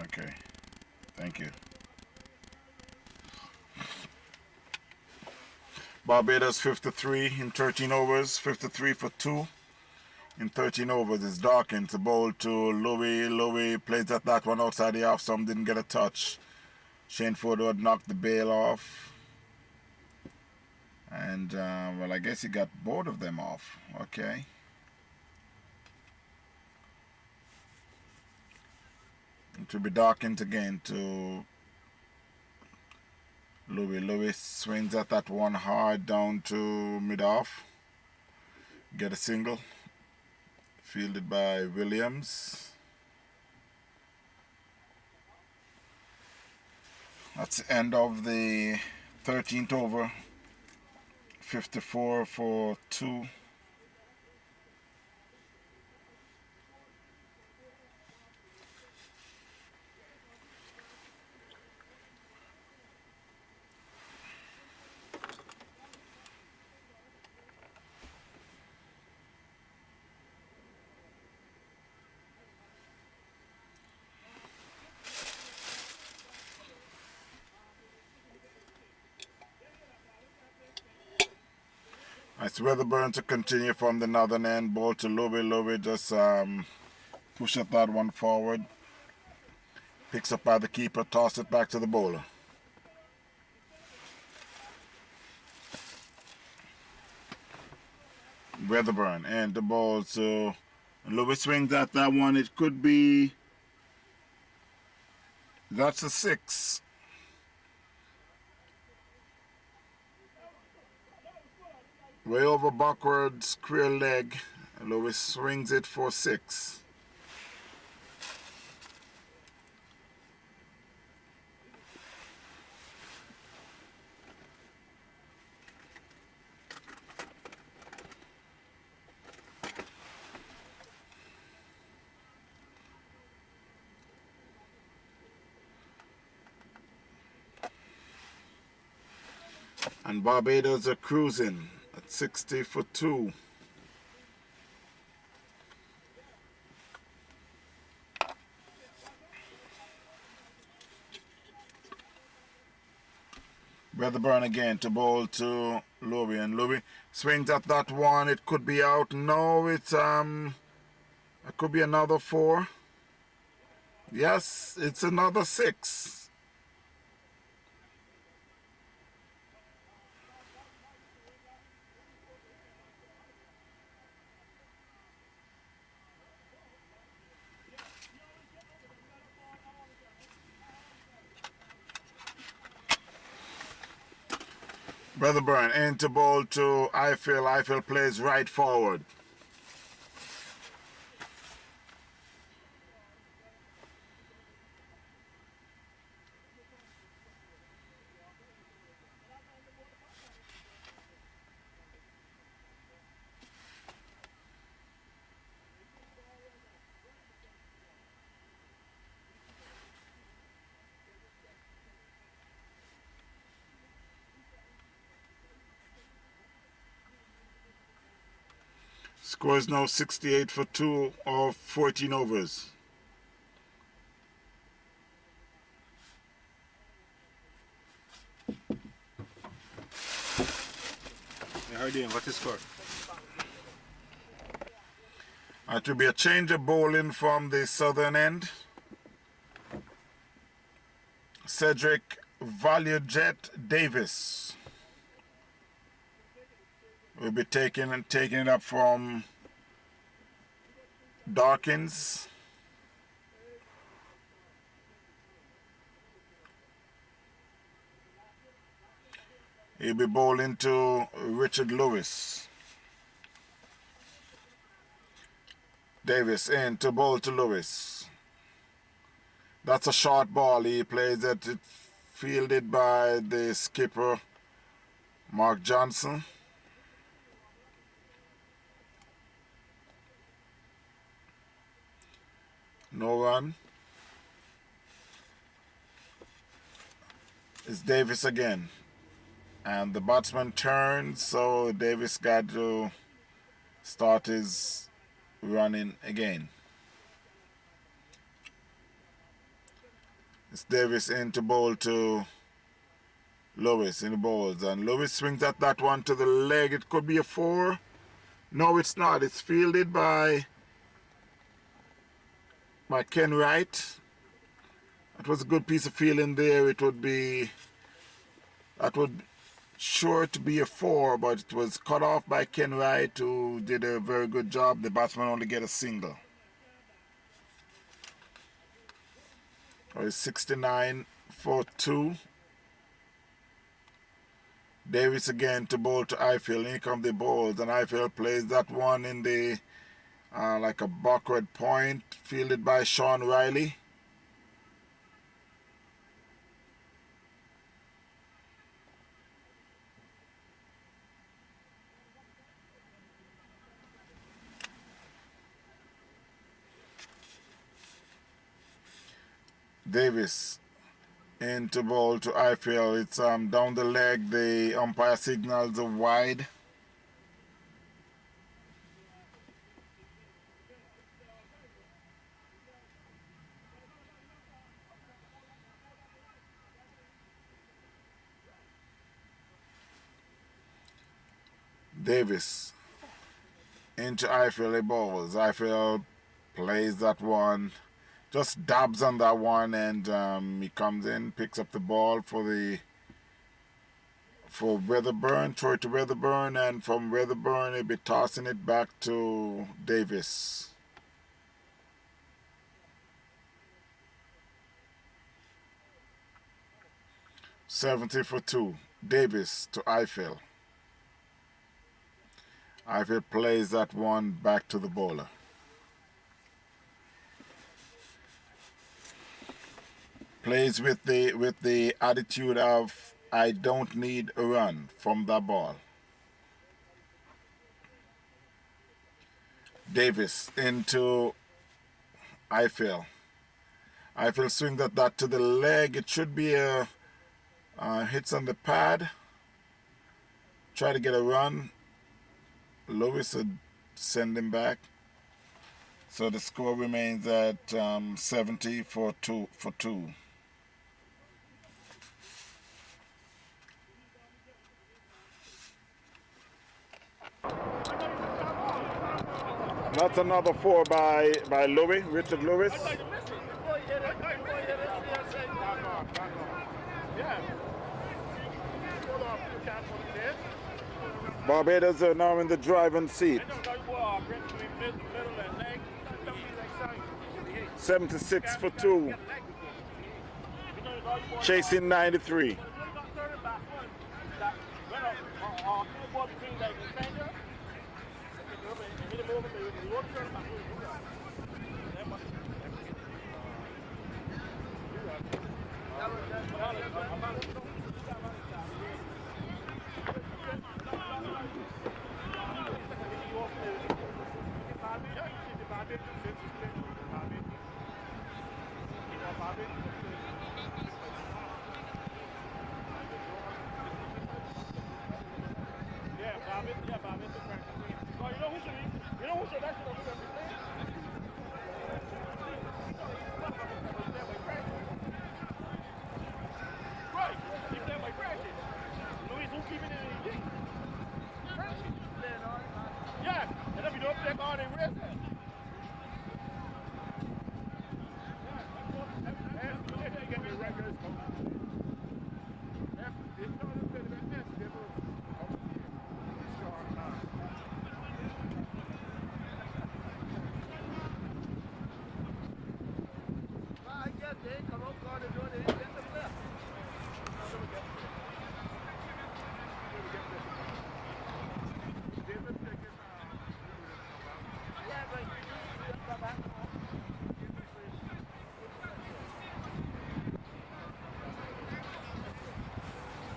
Okay. Thank you. Barbados 53 in 13 overs. 53 for 2 in 13 overs. It's darkened to bowl to Louis. Louis plays that one outside the off. Some didn't get a touch. Shane Ford knocked the bail off. And, well, I guess he got both of them off. Okay. It will be darkened again to Louis. Louis swings at that one hard down to mid-off. Get a single. Fielded by Williams. That's the end of the 13th over. 54 for 2. It's Weatherburn to continue from the northern end. Ball to Louis. Louis just push up that one forward. Picks up by the keeper. Toss it back to the bowler. Weatherburn and the ball to Louis swings at that one. It could be. That's a 6. Way over backward, square leg. Louis swings it for 6. And Barbados are cruising at 60 for 2. Weatherburn again to bowl to Louis, and Louis swings at that one. It could be out. No, it's it could be another 4. Yes, it's another 6. Weatherburn into bowl to Eiffel. Eiffel plays right forward. Score is now 68 for 2 of 14 overs. How are you doing? What's the score? It will be a change of bowling from the southern end. Cedric Valuejet Davis will be taking it up from Dawkins. He'll be bowling to Richard Lewis. Davis in to bowl to Lewis. That's a short ball. He plays it fielded by the skipper, Mark Johnson. No run. It's Davis again. And the batsman turns, so Davis got to start his running again. It's Davis in to bowl to Lewis in the bowls, and Lewis swings at that one to the leg. It could be a 4. No, it's not. It's fielded by Ken Wright. That was a good piece of fielding there. That would sure to be a 4, but it was cut off by Ken Wright, who did a very good job. The batsman only get a single. It's 69 for 2. Davis again to bowl to Ifield. Here come the balls, and Ifield plays that one in the like a backward point, fielded by Sean Riley. Davis into ball to Ifield. It's down the leg. The umpire signals a wide. Davis into Ifield. He bowls. Ifield plays that one. Just dabs on that one, and he comes in, picks up the ball for Weatherburn, throw it to Weatherburn, and from Weatherburn he'll be tossing it back to Davis. $70 for 2. Davis to Ifield. Ifield plays that one back to the bowler. Plays with the attitude of I don't need a run from that ball. Davis into Ifield. Ifield swings that to the leg. It should be a hits on the pad. Try to get a run. Lewis would send him back. So the score remains at 70 for 2. That's another 4 by Louis, Richard Lewis. Barbados are now in the driving seat. 76 for 2. Chasing 93.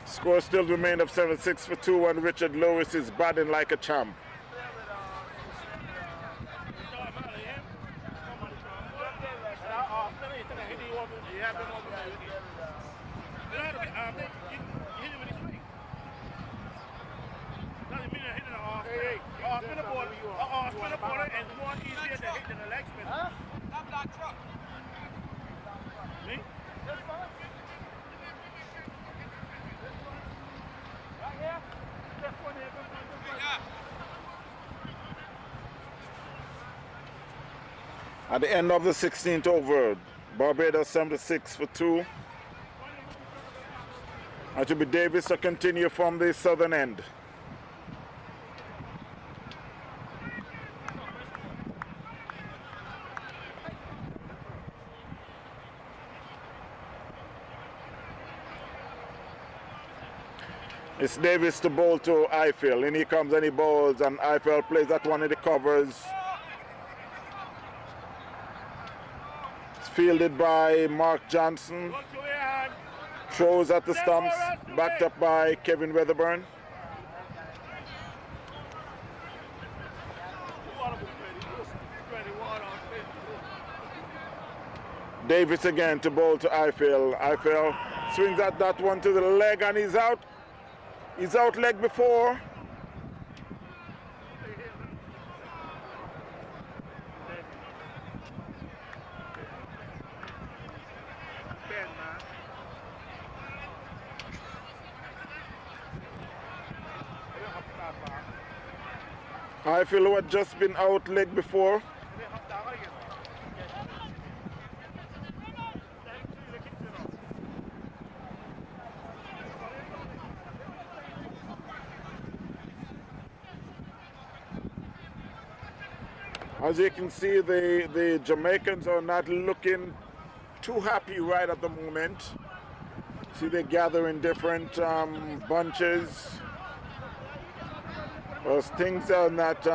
Score still remained of 76 for 2, and Richard Lewis is batting like a champ. At the end of the 16th over, Barbados 76 for 2. It will be Davis to continue from the southern end. It's Davis to bowl to Eiffel. In he comes and he bowls, and Eiffel plays that one in the covers. It's fielded by Mark Johnson. Throws at the stumps, backed up by Kevin Weatherburn. Davis again to bowl to Eiffel. Eiffel swings at that one to the leg and he's out. He's out leg before. Eiffel who had just been out leg before. As you can see, the Jamaicans are not looking too happy right at the moment. See, they gather in different bunches. Those things are not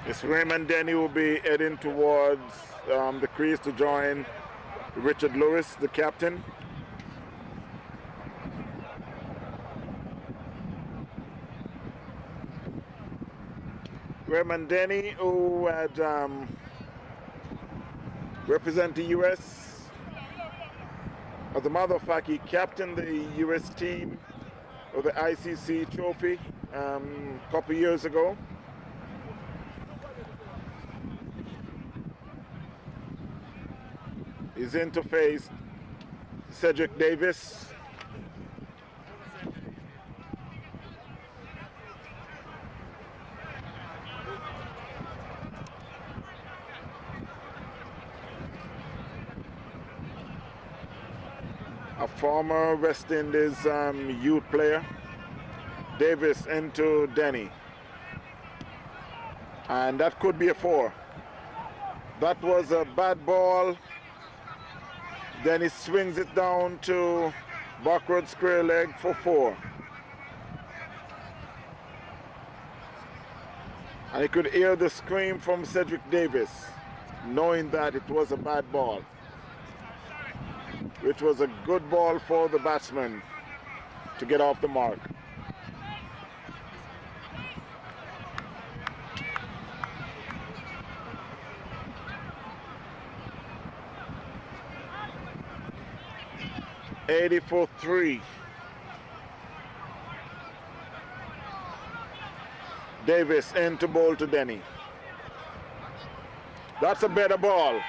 It's Raymond Denny will be heading towards the crease to join Richard Lewis, the captain. Raymond Denny, who had represented the U.S. As a matter of fact, he captained the U.S. team of the ICC trophy a couple years ago. He's in to face Cedric Davis. A former West Indies youth player. Davis into Denny. And that could be a 4. That was a bad ball. Then he swings it down to backward square leg for 4. And you could hear the scream from Cedric Davis, knowing that it was a bad ball, which was a good ball for the batsman to get off the mark. For 3. Davis in to bowl to Denny. That's a better ball.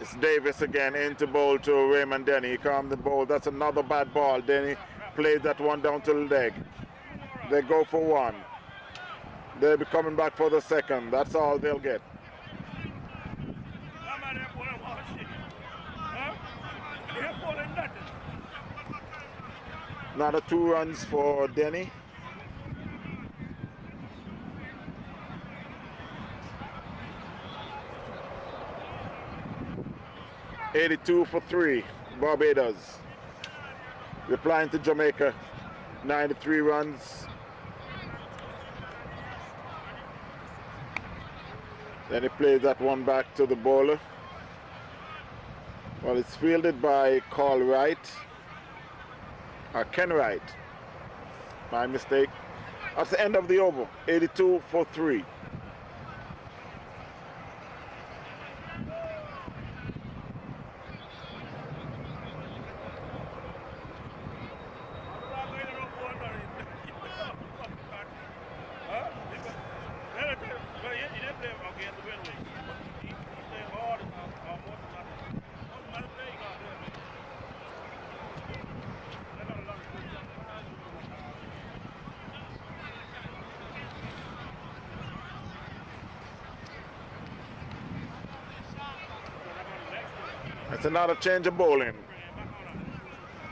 It's Davis again into bowl to Raymond Denny. He comes the bowl. That's another bad ball. Denny plays that one down to the leg. They go for 1. They'll be coming back for the second. That's all they'll get. Another 2 runs for Denny. 82 for 3. Barbados. Replying to Jamaica. 93 runs. Then he plays that one back to the bowler. Well, it's fielded by Carl Wright. Ken Wright. My mistake. That's the end of the over. 82 for 3. It's another change of bowling.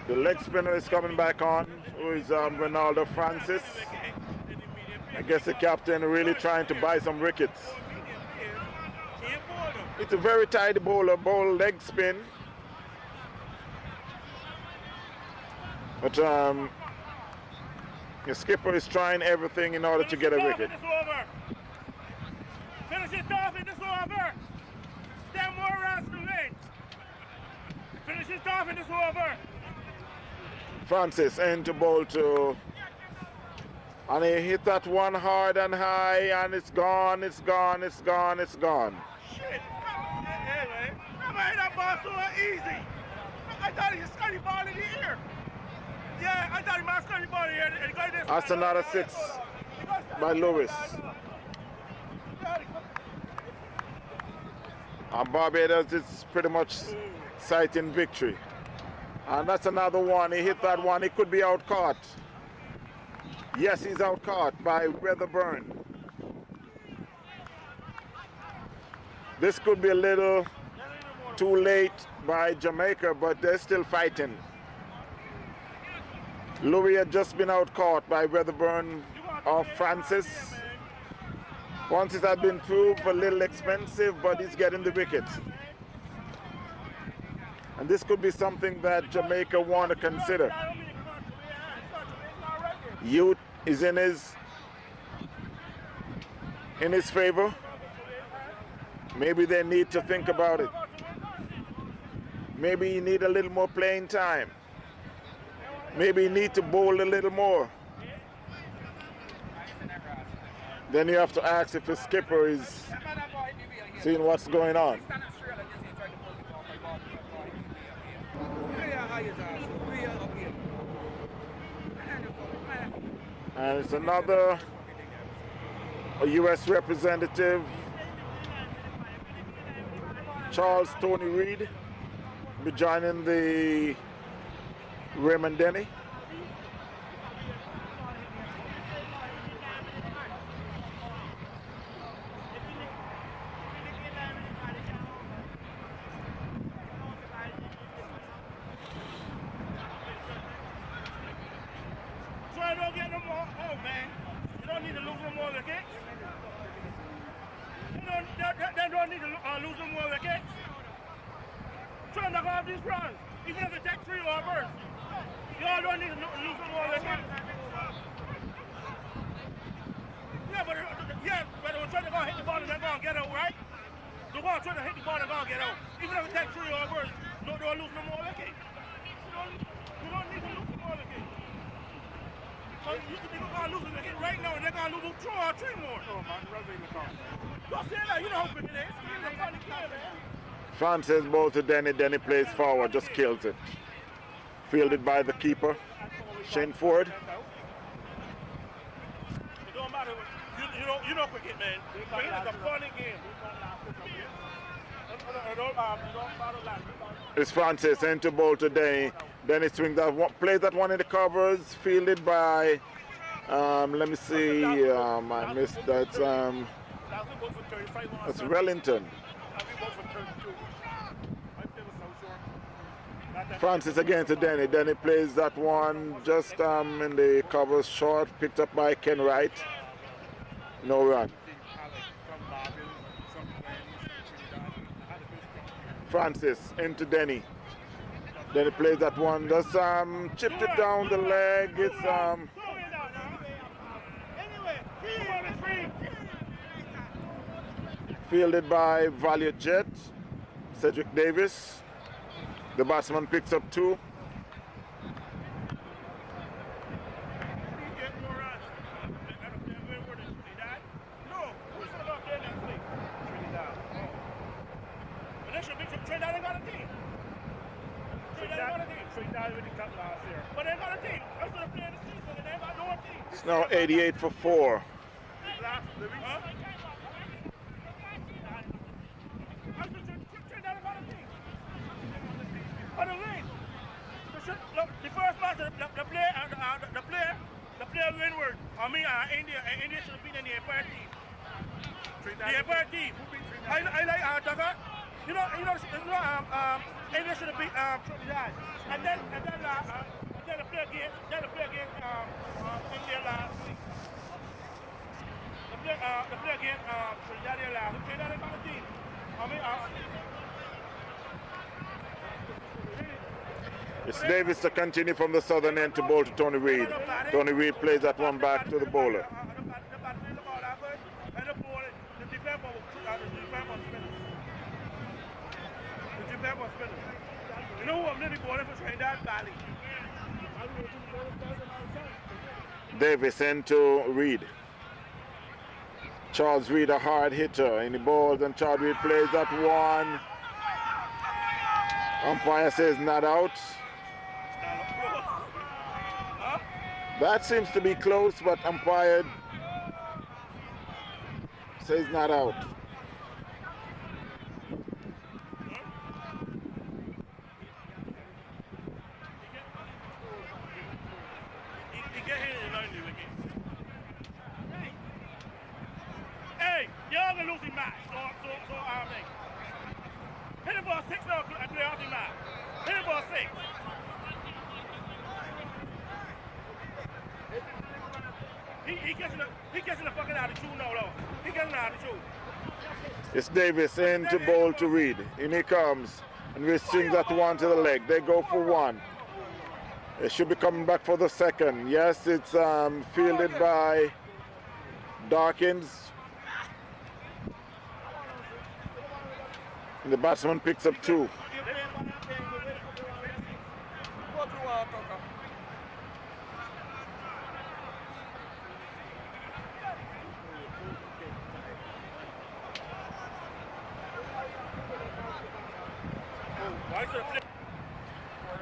The leg spinner is coming back on, who is Ronaldo Francis. I guess the captain really trying to buy some wickets. It's a very tidy bowler, bowl leg spin. But the skipper is trying everything in order to get a wicket. Finish it off in this over. 10 more rounds to win. Finish it off in this over. Francis into bowl two. And he hit that one hard and high, and it's gone, it's gone, it's gone, it's gone. Shit. Hey, man. I made that ball so easy. I thought he was scutty ball in the air. Yeah, I thought he might scutty ball in the air. That's another 6 by Lewis. And Barbados is pretty much sighting victory. And that's another one. He hit that one. He could be out caught. Yes, he's out caught by Weatherburn. This could be a little too late by Jamaica, but they're still fighting. Louis had just been out caught by Weatherburn of Francis. Francis had been proved a little expensive, but he's getting the wicket. And this could be something that Jamaica want to consider. Youth is in his favor. Maybe they need to think about it. Maybe you need a little more playing time. Maybe you need to bowl a little more. Then you have to ask if the skipper is seeing what's going on. And it's another U.S. representative, Charles Tony Reed, be joining the Raymond Denny. Don't get no more. Oh man, you don't need to lose no more wickets. They don't need to lose no more wickets. Try to knock off these runs, even if it takes 3 overs. Y'all don't need to lose no more wickets. Yeah, but they're trying to go hit the ball and they're going to get out, right? They're going to try to hit the ball and going to get out. Even if it takes 3 overs, they don't lose no more wickets. You don't need to lose no more wickets. You think they're going to lose a wicket right now and they're going to lose 2 or 3 more. Oh, man, don't say that. You know how big it is. It's a funny game, man. Francis ball to Denny. Denny plays forward, just kills it. Fielded by the keeper, Shane Ford. It don't matter. You know cricket, man. Cricket is a funny game. It don't matter that. It's Francis into bowl to Denny. Denny swings that one, plays that one in the covers, fielded by, let me see, I missed that, that's Wellington. Francis again to Denny. Denny plays that one just in the covers short, picked up by Ken Wright. No run. Francis into Denny. Denny plays that one. Just chipped it down the leg. It's fielded by Value Jet. Cedric Davis. The batsman picks up 2. It's now 88 for 4. The first match, the player windward. India should have been in the Empire team. The Empire team. I like Tucker. India should have beat Trinidad. And then the player against India last week. The player against Trinidad last week. Trinidad is on the team. It's Davis to continue from the southern end to bowl to Tony Reid. Tony Reid plays that one back to the bowler. You know who I'm really bowling for Trinidad Valley? Davis into Reid. Charles Reid, a hard hitter in the balls, and Charles Reid plays that one. Umpire says not out. That seems to be close, but umpire says not out. Hey, y'all gonna lose the match. Hit it for a 6 now and play off the match. Hit it for a 6. He gets in the fucking attitude now, though. He gets in the attitude. It's Davis in to bowl to Reid. In he comes, and Reid swings that one to the leg. They go for 1. It should be coming back for the second. Yes, it's fielded by Dawkins. And the batsman picks up 2.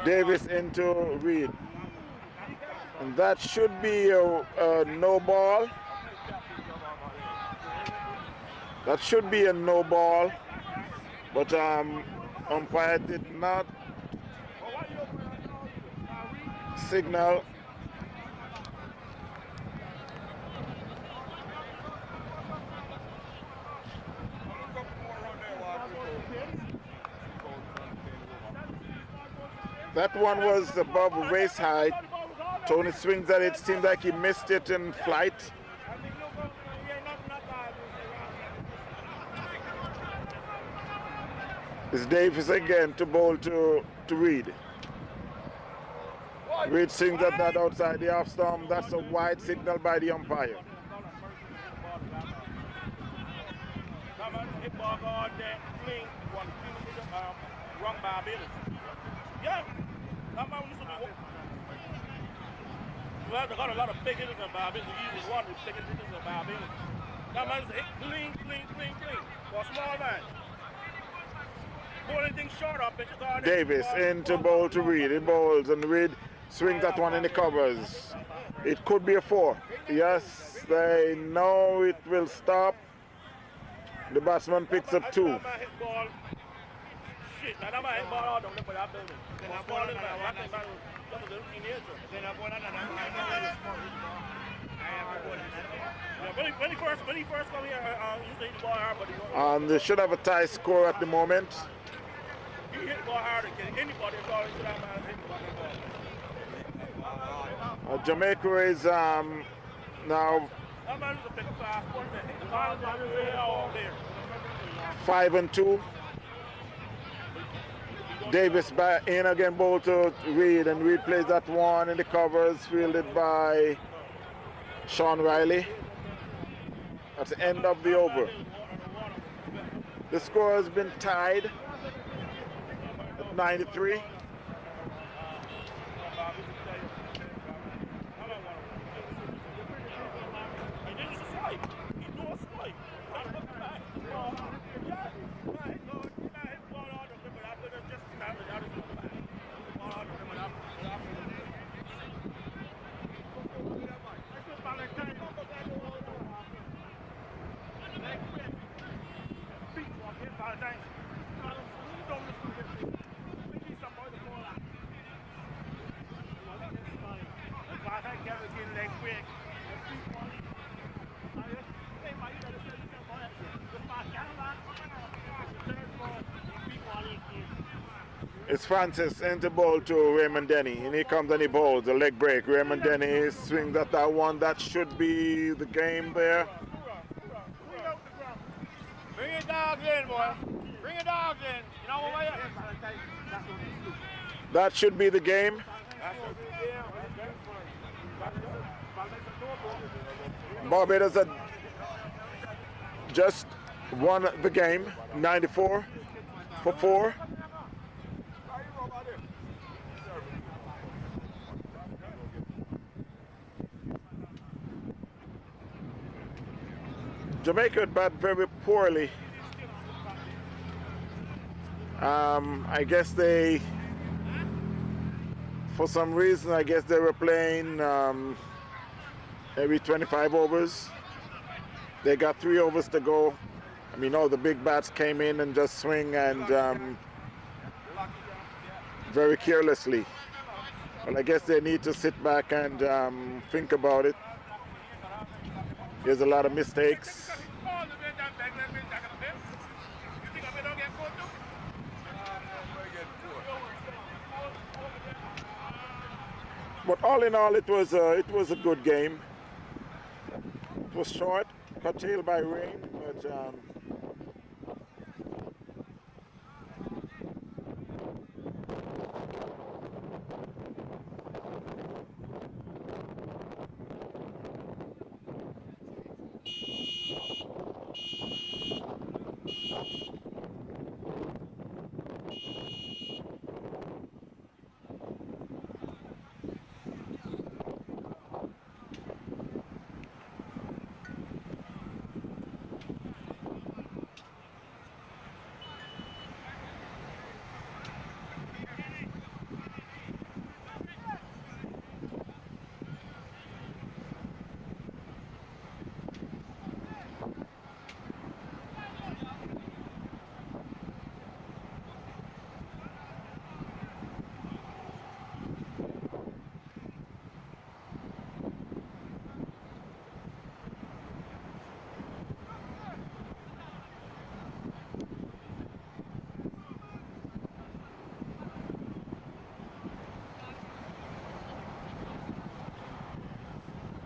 Davis into Reid. And that should be a no ball. That should be a no ball. But umpire did not signal. That one was above waist height. Tony swings at it, seems like he missed it in flight. It's Davis again to bowl to Reid. Reid swings at that outside the off stump. That's a wide signal by the umpire. Yeah, that man used to be. Well, they got a lot of big hitters in Barbados. He was one of the biggest hitters in Barbados. That man used to hit clean. For a small man. Bowling things short up. Davis into bowl to Reid. He bowls and Reid swings that one in the covers. It could be a 4. Yes, they know it will stop. The batsman picks up 2. When he first come here, he hit the ball hard, but he And they should have a tie score at the moment. He hit the ball harder than anybody involved into that man hit the ball. Jamaica is now That man was a big fast one that hit the ball all there. 5-2. Davis back in again, ball to Reed, and Reed plays that one in the covers, fielded by Sean Riley. At the end of the over. The score has been tied at 93. It's Francis into ball to Raymond Denny, and here comes and he bowls the leg break. Raymond Denny swings at that one. That should be the game there. Bring your dogs in, boy. Bring your dogs in. You know what? That should be the game. Barbados had just won the game, 94-4. Jamaica bat very poorly. I guess they, for some reason, I guess they were playing every 25 overs. They got 3 overs to go. I mean, all the big bats came in and just swing and very carelessly. Well, I guess they need to sit back and think about it. There's a lot of mistakes. But all in all, it was a good game. It was short, curtailed by rain, but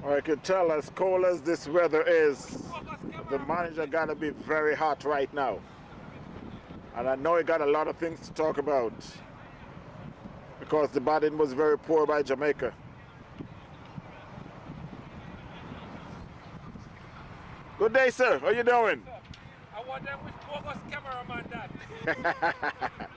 I could tell as cold as this weather is, the manager gotta be very hot right now. And I know he got a lot of things to talk about because the batting was very poor by Jamaica. Good day, sir. How you doing? I want them with focus cameraman that.